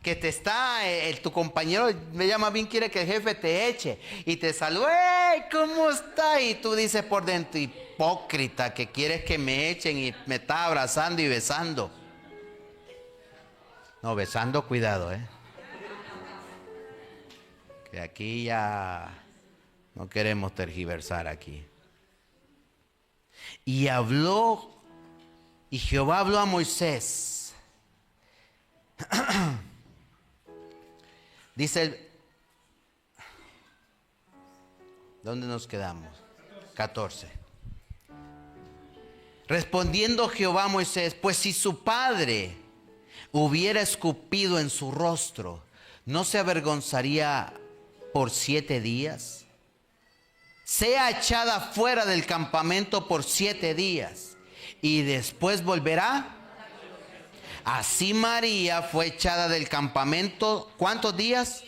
que te está, tu compañero, me llama bien, quiere que el jefe te eche y te saluda, ¡hey! ¿Cómo está? Y tú dices por dentro, hipócrita, que quieres que me echen y me está abrazando y besando. No, besando, cuidado, que aquí ya no queremos tergiversar aquí. Y Jehová habló a Moisés. Dice, ¿dónde nos quedamos? 14. Respondiendo Jehová a Moisés, pues si su padre hubiera escupido en su rostro, ¿no se avergonzaría por 7 días? Sea echada fuera del campamento por 7 días y después volverá. Así María fue echada del campamento, ¿cuántos días?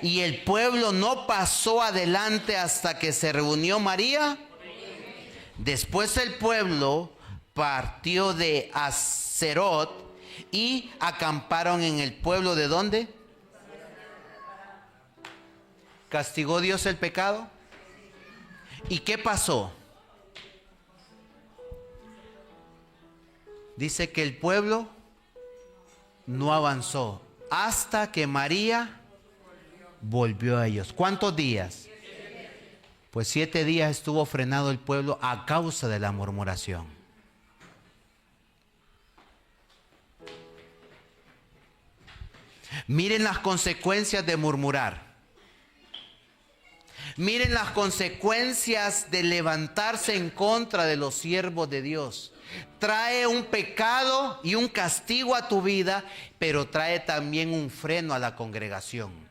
Y el pueblo no pasó adelante hasta que se reunió María. Después el pueblo partió de Aserot y acamparon en el pueblo ¿de dónde? ¿Castigó Dios el pecado? ¿Y qué pasó? Dice que el pueblo no avanzó hasta que María volvió a ellos. ¿Cuántos días? Pues 7 días estuvo frenado el pueblo a causa de la murmuración. Miren las consecuencias de murmurar. Miren las consecuencias de levantarse en contra de los siervos de Dios. Trae un pecado y un castigo a tu vida, pero trae también un freno a la congregación.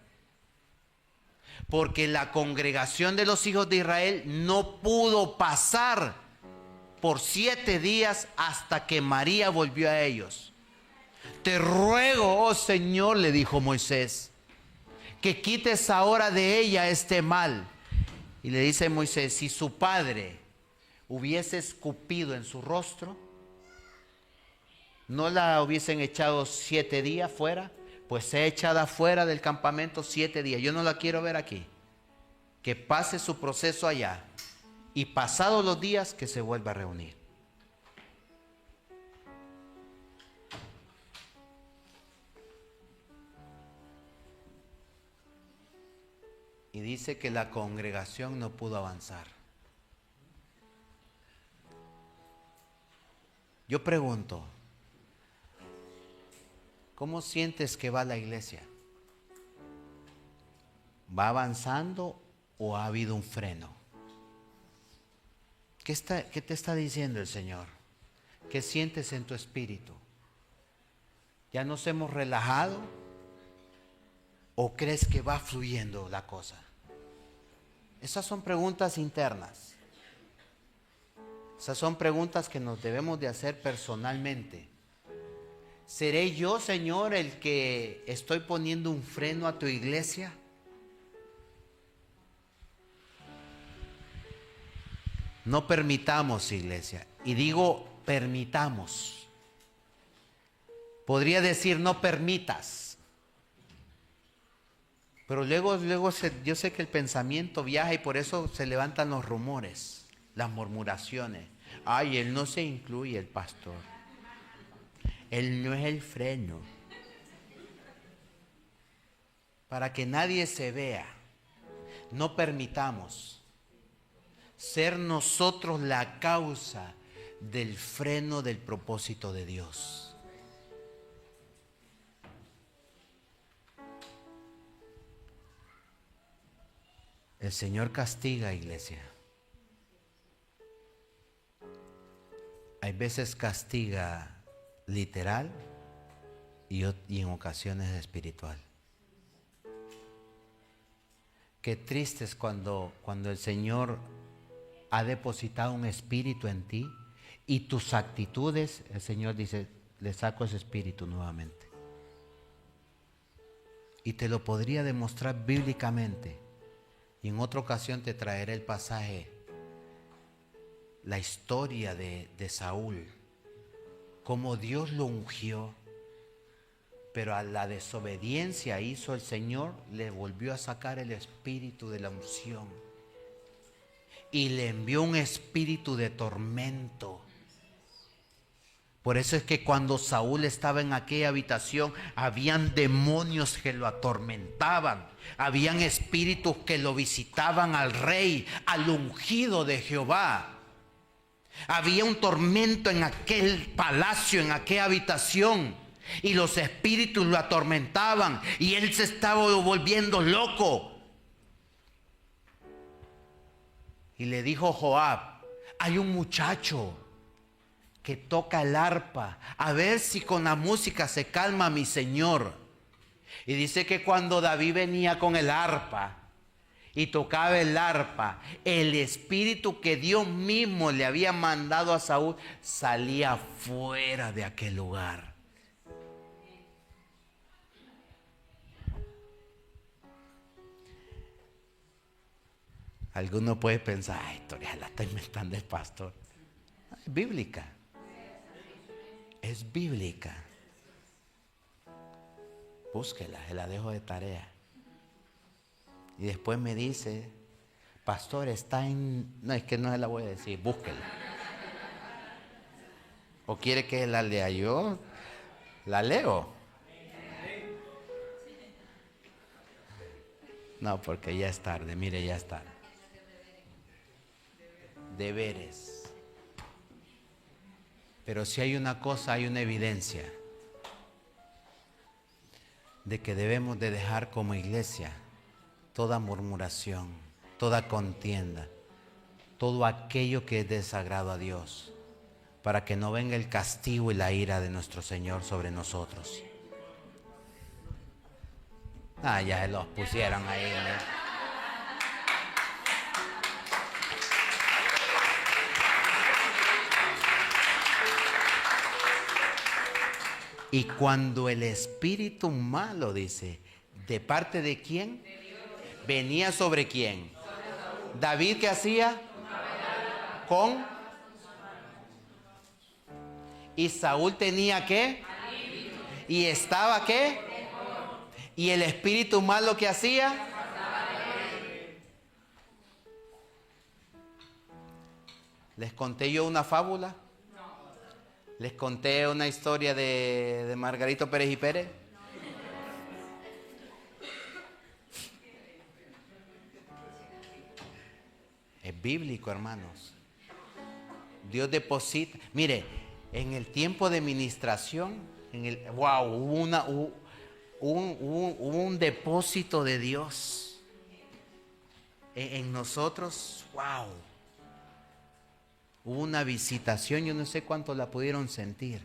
Porque la congregación de los hijos de Israel no pudo pasar por 7 días hasta que María volvió a ellos. Te ruego, oh Señor, le dijo Moisés, que quites ahora de ella este mal. Y le dice Moisés, si su padre hubiese escupido en su rostro, ¿no la hubiesen echado 7 días fuera? Pues sea echada fuera del campamento 7 días. Yo no la quiero ver aquí. Que pase su proceso allá. Y pasados los días que se vuelva a reunir. Y dice que la congregación no pudo avanzar. Yo pregunto, ¿cómo sientes que va la iglesia? ¿Va avanzando o ha habido un freno? ¿Qué te está diciendo el Señor? ¿Qué sientes en tu espíritu? ¿Ya nos hemos relajado? ¿O crees que va fluyendo la cosa? Esas son preguntas internas. Esas son preguntas que nos debemos de hacer personalmente. ¿Seré yo, Señor, el que estoy poniendo un freno a tu iglesia? No permitamos, iglesia. Y digo permitamos. Podría decir no permitas. Pero luego yo sé que el pensamiento viaja y por eso se levantan los rumores, las murmuraciones. Ay, él no se incluye, el pastor. Él no es el freno. Para que nadie se vea, no permitamos ser nosotros la causa del freno del propósito de Dios. El Señor castiga, iglesia. Hay veces castiga literal y en ocasiones espiritual. Qué triste es cuando el Señor ha depositado un espíritu en ti y tus actitudes, el Señor dice, le saco ese espíritu nuevamente. Y te lo podría demostrar bíblicamente. Y en otra ocasión te traeré el pasaje, la historia de Saúl, cómo Dios lo ungió, pero a la desobediencia hizo el Señor, le volvió a sacar el espíritu de la unción y le envió un espíritu de tormento. Por eso es que cuando Saúl estaba en aquella habitación, habían demonios que lo atormentaban, habían espíritus que lo visitaban al rey, al ungido de Jehová. Había un tormento en aquel palacio, en aquella habitación, y los espíritus lo atormentaban y él se estaba volviendo loco. Y le dijo Joab, hay un muchacho que toca el arpa, a ver si con la música se calma mi señor. Y dice que cuando David venía con el arpa y tocaba el arpa, el espíritu que Dios mismo le había mandado a Saúl salía fuera de aquel lugar. Alguno puede pensar, ay, historia la está inventando el pastor. Es bíblica. Es bíblica. Búsquela, se la dejo de tarea. Y después me dice, pastor, está en... No, es que no se la voy a decir, búsquela. ¿O quiere que la lea yo? ¿La leo? No, porque ya es tarde, mire, ya es tarde. Deberes. Pero si hay una cosa, hay una evidencia de que debemos de dejar como iglesia toda murmuración, toda contienda, todo aquello que es desagrado a Dios, para que no venga el castigo y la ira de nuestro Señor sobre nosotros. Ah, ya se los pusieron ahí, ¿no? Y cuando el espíritu malo, dice, ¿de parte de quién? De Dios. ¿Venía sobre quién? Sobre David, ¿qué hacía? Con. ¿Y Saúl tenía qué? ¿Y estaba qué? ¿Y el espíritu malo qué hacía? ¿Les conté yo una fábula? ¿Les conté una historia de Margarito Pérez y Pérez? Es bíblico, hermanos. Dios deposita. Mire, en el tiempo de ministración, hubo un depósito de Dios en nosotros. Wow. Hubo una visitación, yo no sé cuánto la pudieron sentir.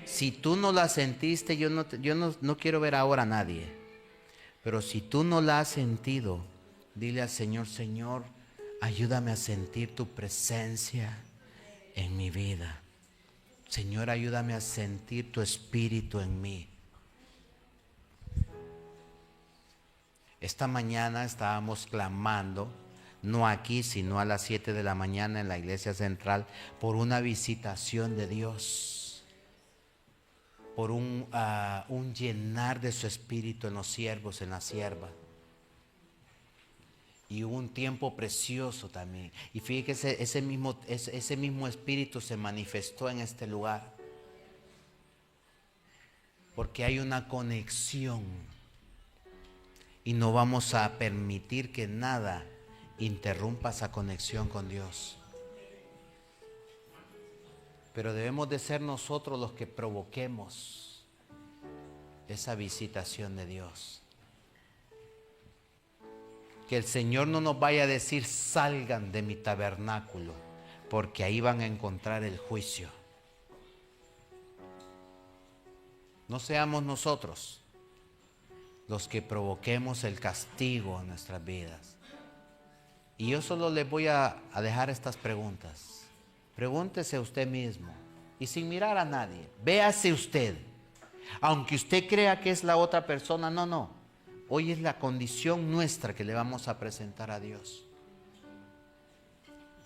Si tú no la sentiste, yo no quiero ver ahora a nadie. Pero si tú no la has sentido, dile al Señor, Señor, ayúdame a sentir tu presencia en mi vida. Señor, ayúdame a sentir tu espíritu en mí. Esta mañana estábamos clamando, no aquí, sino a las 7 de la mañana en la iglesia central, por una visitación de Dios, por un llenar de su espíritu en los siervos, en la sierva. Y hubo un tiempo precioso también. Y fíjese, ese mismo espíritu se manifestó en este lugar. Porque hay una conexión. Y no vamos a permitir que nada interrumpa esa conexión con Dios. Pero debemos de ser nosotros los que provoquemos esa visitación de Dios. Que el Señor no nos vaya a decir, salgan de mi tabernáculo, porque ahí van a encontrar el juicio. No seamos nosotros los que provoquemos el castigo en nuestras vidas. Y yo solo les voy a dejar estas preguntas. Pregúntese a usted mismo y sin mirar a nadie. Véase usted. Aunque usted crea que es la otra persona, no. Hoy es la condición nuestra que le vamos a presentar a Dios.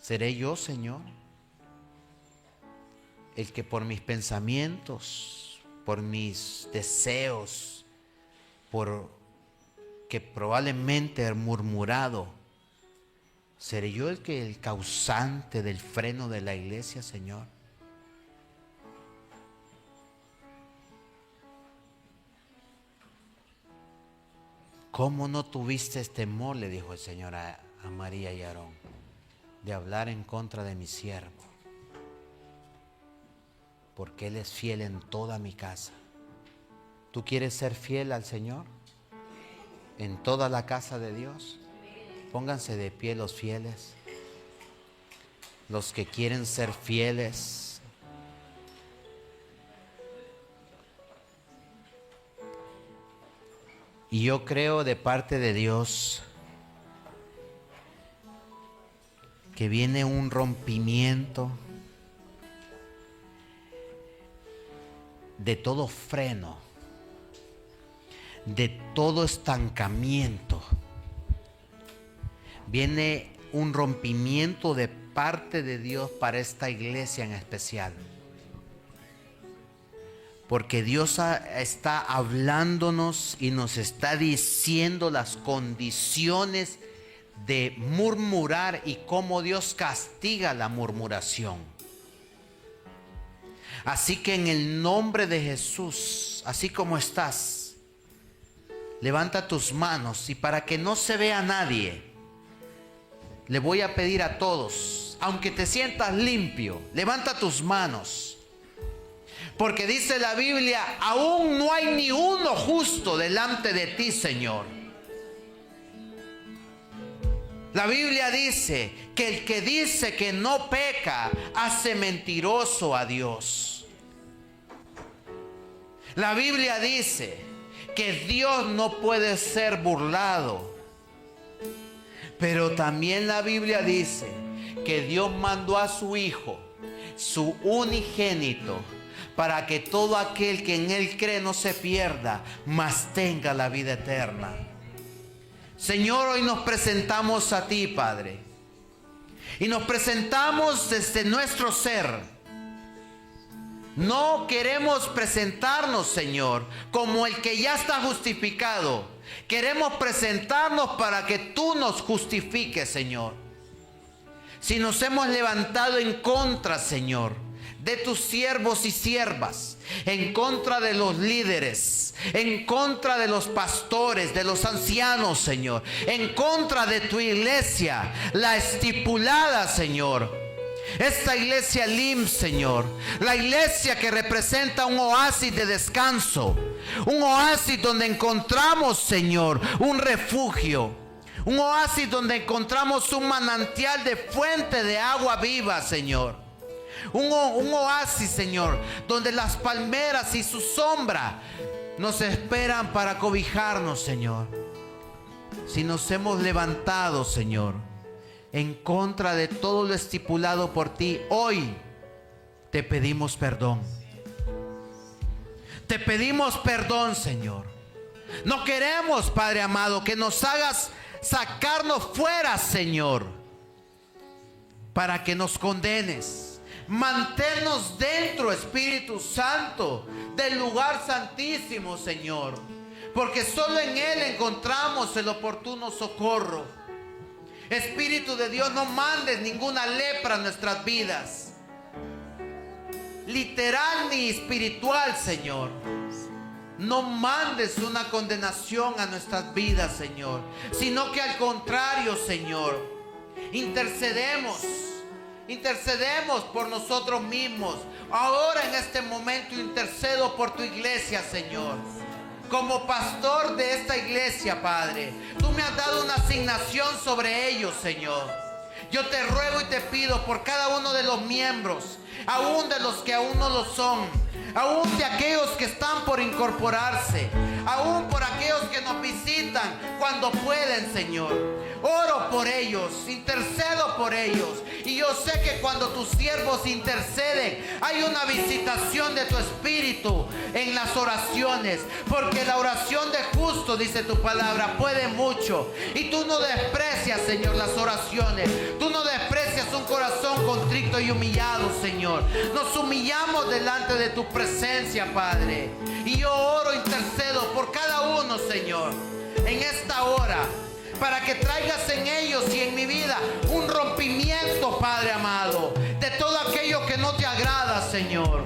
¿Seré yo, Señor, el que por mis pensamientos, por mis deseos, por que probablemente he murmurado, seré yo el causante del freno de la iglesia, Señor? ¿Cómo no tuviste temor, le dijo el Señor a María y a Aarón, de hablar en contra de mi siervo? Porque Él es fiel en toda mi casa. ¿Tú quieres ser fiel al Señor en toda la casa de Dios? Pónganse de pie los fieles, los que quieren ser fieles. Y yo creo de parte de Dios que viene un rompimiento de todo freno, de todo estancamiento. Viene un rompimiento de parte de Dios para esta iglesia en especial. Porque Dios está hablándonos y nos está diciendo las condiciones de murmurar y cómo Dios castiga la murmuración. Así que en el nombre de Jesús, así como estás, levanta tus manos y para que no se vea a nadie, le voy a pedir a todos, aunque te sientas limpio, levanta tus manos. Porque dice la Biblia, aún no hay ni uno justo delante de ti, Señor. La Biblia dice que el que dice que no peca, hace mentiroso a Dios. La Biblia dice que Dios no puede ser burlado. Pero también la Biblia dice que Dios mandó a su Hijo, su unigénito, para que todo aquel que en Él cree no se pierda, mas tenga la vida eterna. Señor, hoy nos presentamos a ti, Padre. Y nos presentamos desde nuestro ser. No queremos presentarnos, Señor, como el que ya está justificado. Queremos presentarnos para que tú nos justifiques, Señor. Si nos hemos levantado en contra, Señor, de tus siervos y siervas, en contra de los líderes, en contra de los pastores, de los ancianos, Señor, en contra de tu iglesia, la estipulada, Señor. Esta iglesia LIM, Señor, la iglesia que representa un oasis de descanso, un oasis donde encontramos, Señor, un refugio, Un oasis donde encontramos un manantial de fuente de agua viva, Señor. Un oasis, Señor, donde las palmeras y su sombra nos esperan para cobijarnos, Señor. Si nos hemos levantado, Señor, en contra de todo lo estipulado por ti, hoy te pedimos perdón. Te pedimos perdón, Señor. No queremos, Padre amado, que nos hagas sacarnos fuera, Señor, para que nos condenes. Manténnos dentro, Espíritu Santo, del lugar santísimo, Señor, porque solo en Él encontramos el oportuno socorro. Espíritu de Dios, no mandes ninguna lepra a nuestras vidas, literal ni espiritual, Señor. No mandes una condenación a nuestras vidas, Señor, sino que al contrario, Señor, intercedemos por nosotros mismos. Ahora en este momento intercedo por tu iglesia, Señor. Como pastor de esta iglesia, Padre, tú me has dado una asignación sobre ellos, Señor. Yo te ruego y te pido por cada uno de los miembros, aún de los que aún no lo son, aún de aquellos que están por incorporarse, aún por aquellos que nos visitan cuando pueden, Señor. Oro por ellos, intercedo por ellos. Y yo sé que cuando tus siervos interceden, hay una visitación de tu Espíritu en las oraciones. Porque la oración de justo, dice tu palabra, puede mucho. Y tú no desprecias, Señor, las oraciones. Tú no desprecias un corazón contrito y humillado, Señor. Nos humillamos delante de tu presencia, Padre. Y yo oro, intercedo por cada uno, Señor, en esta hora, para que traigas en ellos y en mi vida un rompimiento, Padre amado, de todo aquello que no te agrada, Señor.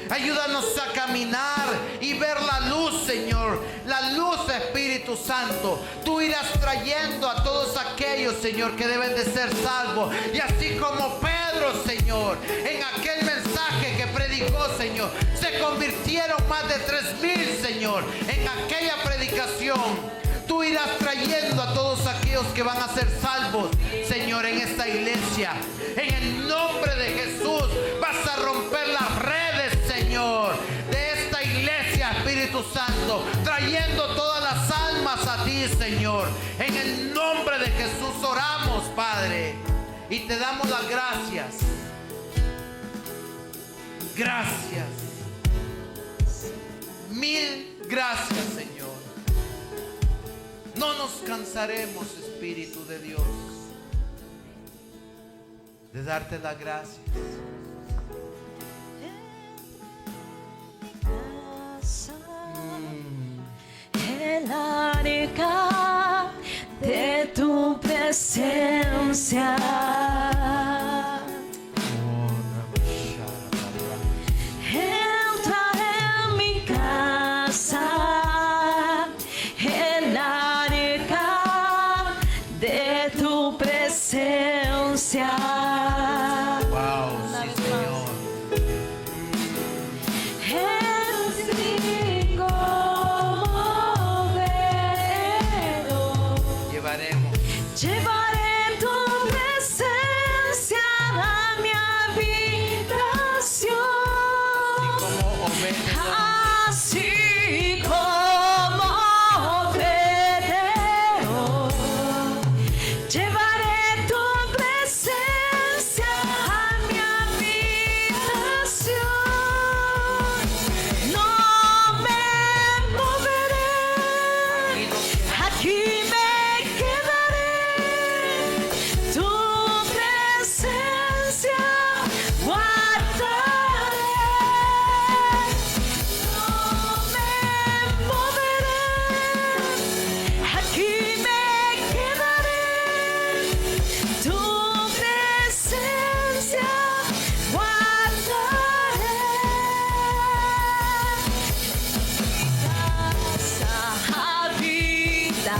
Ayúdanos a caminar y ver la luz, Señor, la luz, Espíritu Santo. Tú irás trayendo a todos aquellos, Señor, que deben de ser salvos. Y así como Pedro, Señor, en aquel mensaje que predicó, Señor, se convirtieron más de 3,000, Señor, en aquella predicación. Tú irás trayendo a todos aquellos que van a ser salvos, Señor, en esta iglesia. En el nombre de Jesús vas a romper las redes, Señor, de esta iglesia, Espíritu Santo, trayendo todas las almas a ti, Señor. En el nombre de Jesús oramos, Padre, y te damos las gracias. Gracias. Mil gracias, Señor. No nos cansaremos, Espíritu de Dios, de darte las gracias. El arca de tu presencia. Entra en mi casa. El arca de tu presencia. Wow, sí, Señor. Llevaré tu presencia a mi habitación. Así como obedero. Llevaré tu presencia a mi habitación. No me moveré. Aquí me quedaré. Tu presencia guardaré. No me moveré. Aquí me quedaré. Tu presencia guardaré. Casa habita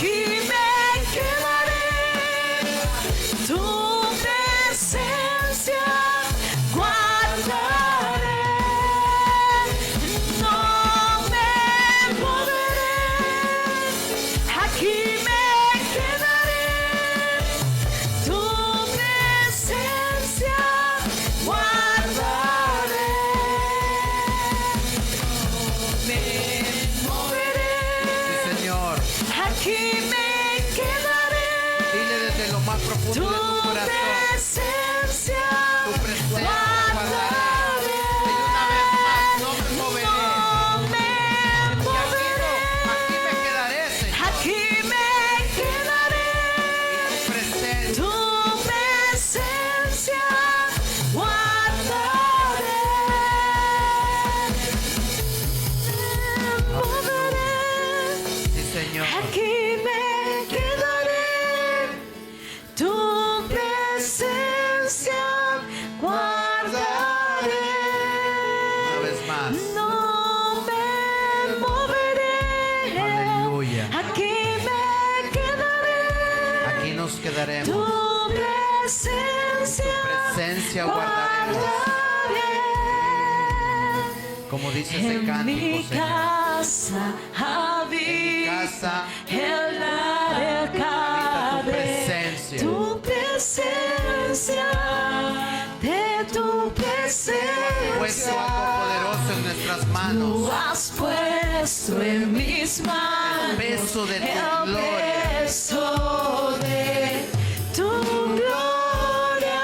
aquí me quedaré. Tu presencia guardaré. No me moveré. Aquí me quedaré. Tu presencia guardaré. Me moveré. Sí, Señor. Aquí me quedaré. Dile desde lo más profundo Tu de tu corazón. presencia Tu presencia guardaré. Y una vez más, no me moveré. No me Y moveré. aquí me quedaré, Señor. Aquí me quedaré. Tu presencia. Tu presencia guardaré. Me moveré. Sí, Señor. Aquí me quedaré. Tu presencia guardaré. Una vez más. No me moveré. Aleluya. Aquí me quedaré. Aquí nos quedaremos. Tu presencia Presencia guardaremos. guardaré. Como dice ese En mi cántico, Señor. casa habita casa el arca presencia. de tu presencia, de tu Puesto algo presencia. poderoso en nuestras Tú manos. has puesto en mis manos El peso de tu el gloria. peso de tu gloria.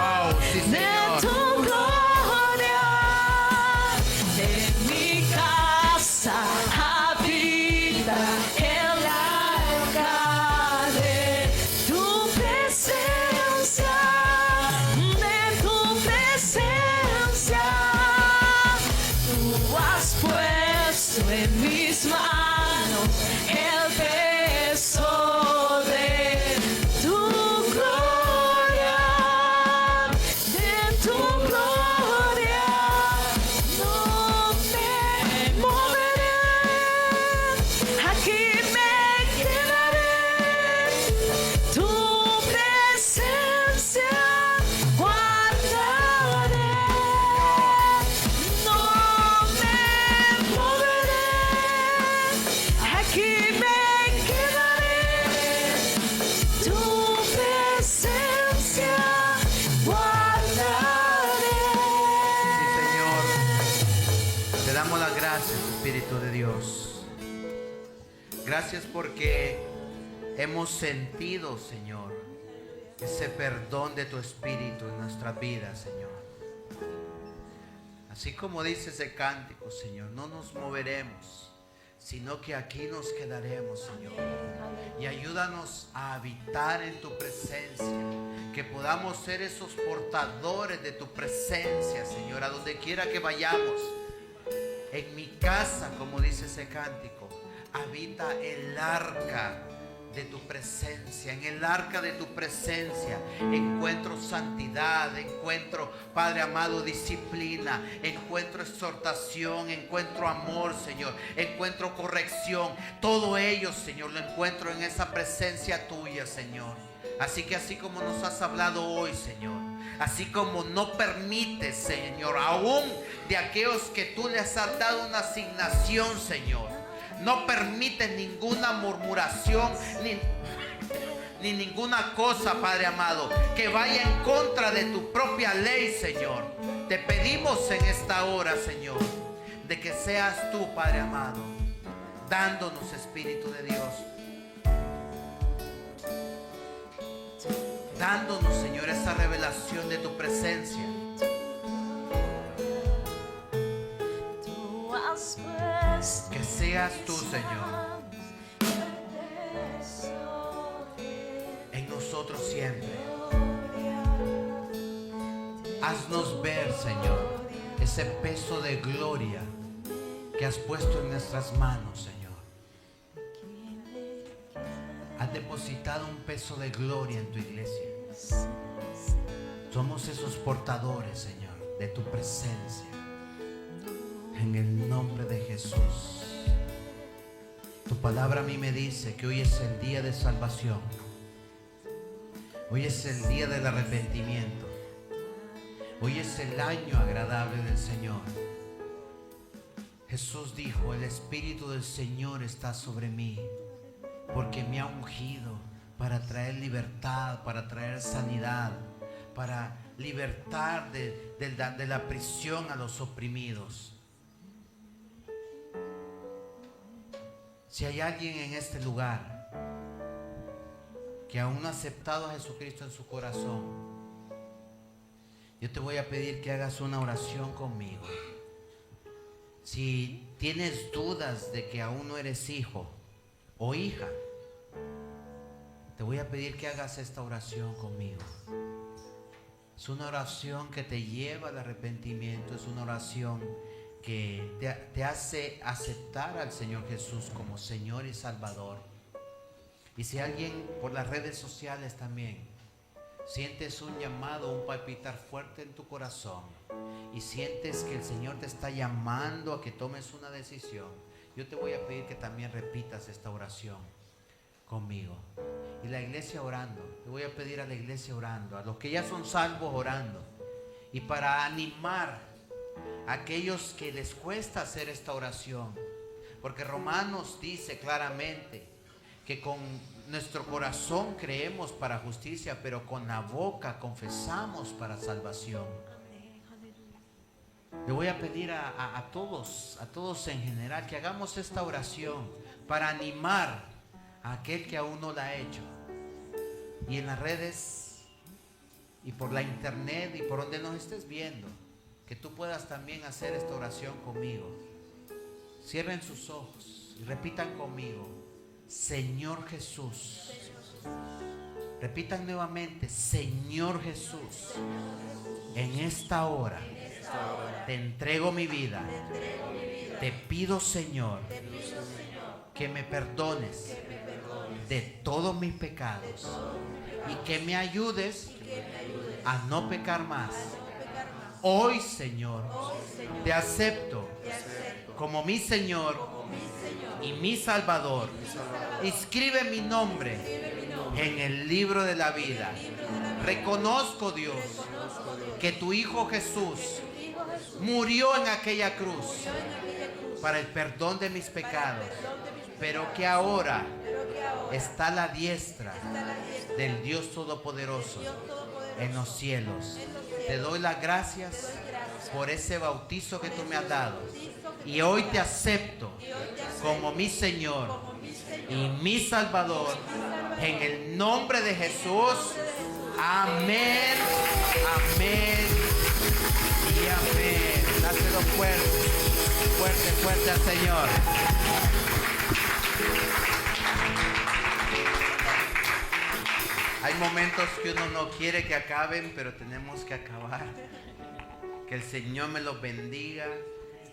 Wow, sí, De Señor. tu gloria. En mi casa habita el arca de tu presencia. De tu presencia. Tú has puesto en mis manos el peso de tu gloria, de tu gloria. No me moveré. Aquí me quedaré. Tu presencia guardaré. No me moveré. Aquí me quedaré. Tu presencia guardaré. Sí, Señor. Te damos las gracias, Espíritu de Dios. Gracias porque hemos sentido, Señor, ese perdón de tu Espíritu en nuestras vidas, Señor. Así como dice ese cántico, Señor, no nos moveremos, sino que aquí nos quedaremos, Señor. Y ayúdanos a habitar en tu presencia, que podamos ser esos portadores de tu presencia, Señor, a donde quiera que vayamos. En mi casa, como dice ese cántico, habita el arca de tu presencia. En el arca de tu presencia encuentro santidad, encuentro, Padre amado, disciplina, encuentro exhortación, encuentro amor, Señor, encuentro corrección. Todo ello, Señor, lo encuentro en esa presencia tuya, Señor. Así que así como nos has hablado hoy, Señor, así como no permites, Señor, aún de aquellos que tú les has dado una asignación, Señor, no permites ninguna murmuración ni ninguna cosa, Padre amado, que vaya en contra de tu propia ley, Señor. Te pedimos en esta hora, Señor, de que seas tú, Padre amado, dándonos, Espíritu de Dios, dándonos, Señor, esa revelación de tu presencia. Tú has puesto Que seas tú, Señor, en nosotros siempre. Haznos ver, Señor, ese peso de gloria que has puesto en nuestras manos, Señor. Has depositado un peso de gloria en tu iglesia. Somos esos portadores, Señor, de tu presencia. En el nombre de Jesús. Tu palabra a mí me dice que hoy es el día de salvación. Hoy es el día del arrepentimiento. Hoy es el año agradable del Señor. Jesús dijo: el Espíritu del Señor está sobre mí, porque me ha ungido para traer libertad, para traer sanidad, para libertar de la prisión a los oprimidos. Si hay alguien en este lugar que aún no ha aceptado a Jesucristo en su corazón, yo te voy a pedir que hagas una oración conmigo. Si tienes dudas de que aún no eres hijo o hija, te voy a pedir que hagas esta oración conmigo. Es una oración que te lleva al arrepentimiento, es una oración que te hace aceptar al Señor Jesús como Señor y Salvador. Y si alguien por las redes sociales también sientes un llamado, un palpitar fuerte en tu corazón y sientes que el Señor te está llamando a que tomes una decisión, yo te voy a pedir que también repitas esta oración conmigo. Y la iglesia orando, te voy a pedir a la iglesia orando, a los que ya son salvos orando, y para animar a aquellos que les cuesta hacer esta oración, porque Romanos dice claramente que con nuestro corazón creemos para justicia, pero con la boca confesamos para salvación. Le voy a pedir a todos en general que hagamos esta oración para animar a aquel que aún no la ha hecho. Y en las redes y por la internet y por donde nos estés viendo, que tú puedas también hacer esta oración conmigo. Cierren sus ojos y repitan conmigo: Señor Jesús. Repitan nuevamente: Señor Jesús, en esta hora te entrego mi vida. Te pido, Señor, que me perdones de todos mis pecados y que me ayudes a no pecar más. Hoy, Señor, te acepto como mi Señor y mi Salvador. Inscribe mi nombre en el libro de la vida. Reconozco, Dios, que tu Hijo Jesús murió en aquella cruz para el perdón de mis pecados, pero que ahora está a la diestra del Dios Todopoderoso en los cielos. Te doy las gracias por ese bautizo que tú me has dado, y hoy te acepto como mi Señor y mi Salvador, en el nombre de Jesús. Amén, amén y amén. Dáselo fuerte, fuerte, fuerte al Señor. Hay momentos que uno no quiere que acaben, pero tenemos que acabar. Que el Señor me los bendiga.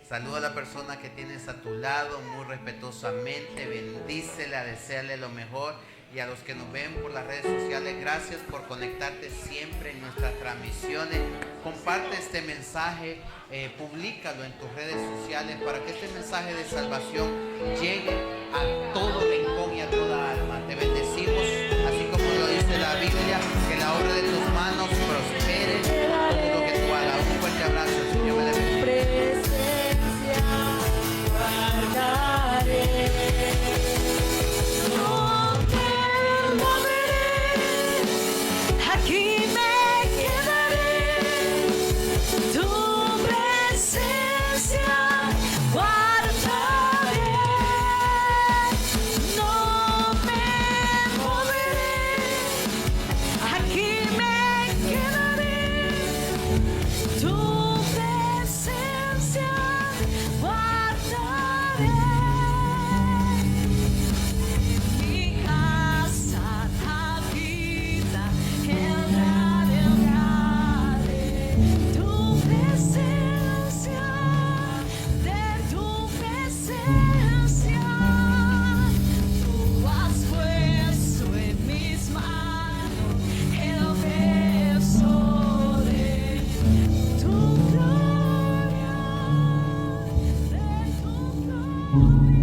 Saluda a la persona que tienes a tu lado muy respetuosamente. Bendícela, deséale lo mejor. Y a los que nos ven por las redes sociales, gracias por conectarte siempre en nuestras transmisiones. Comparte este mensaje, públicalo en tus redes sociales para que este mensaje de salvación llegue a todo rincón y a toda alma. Te bendecimos, así como lo dice la Biblia, que la obra de tus manos prospere todo lo que tú hagas. Un fuerte abrazo, el Señor me le bendiga. Presencia guardaré. No te moveré, aquí me quedaré. Tu presencia guardaré. No me moveré, aquí me quedaré. Tu presencia guardaré. Mi casa, la vida, el tu presencia, de tu presencia. Tú has puesto en mis manos el beso de tu gloria, de tu gloria.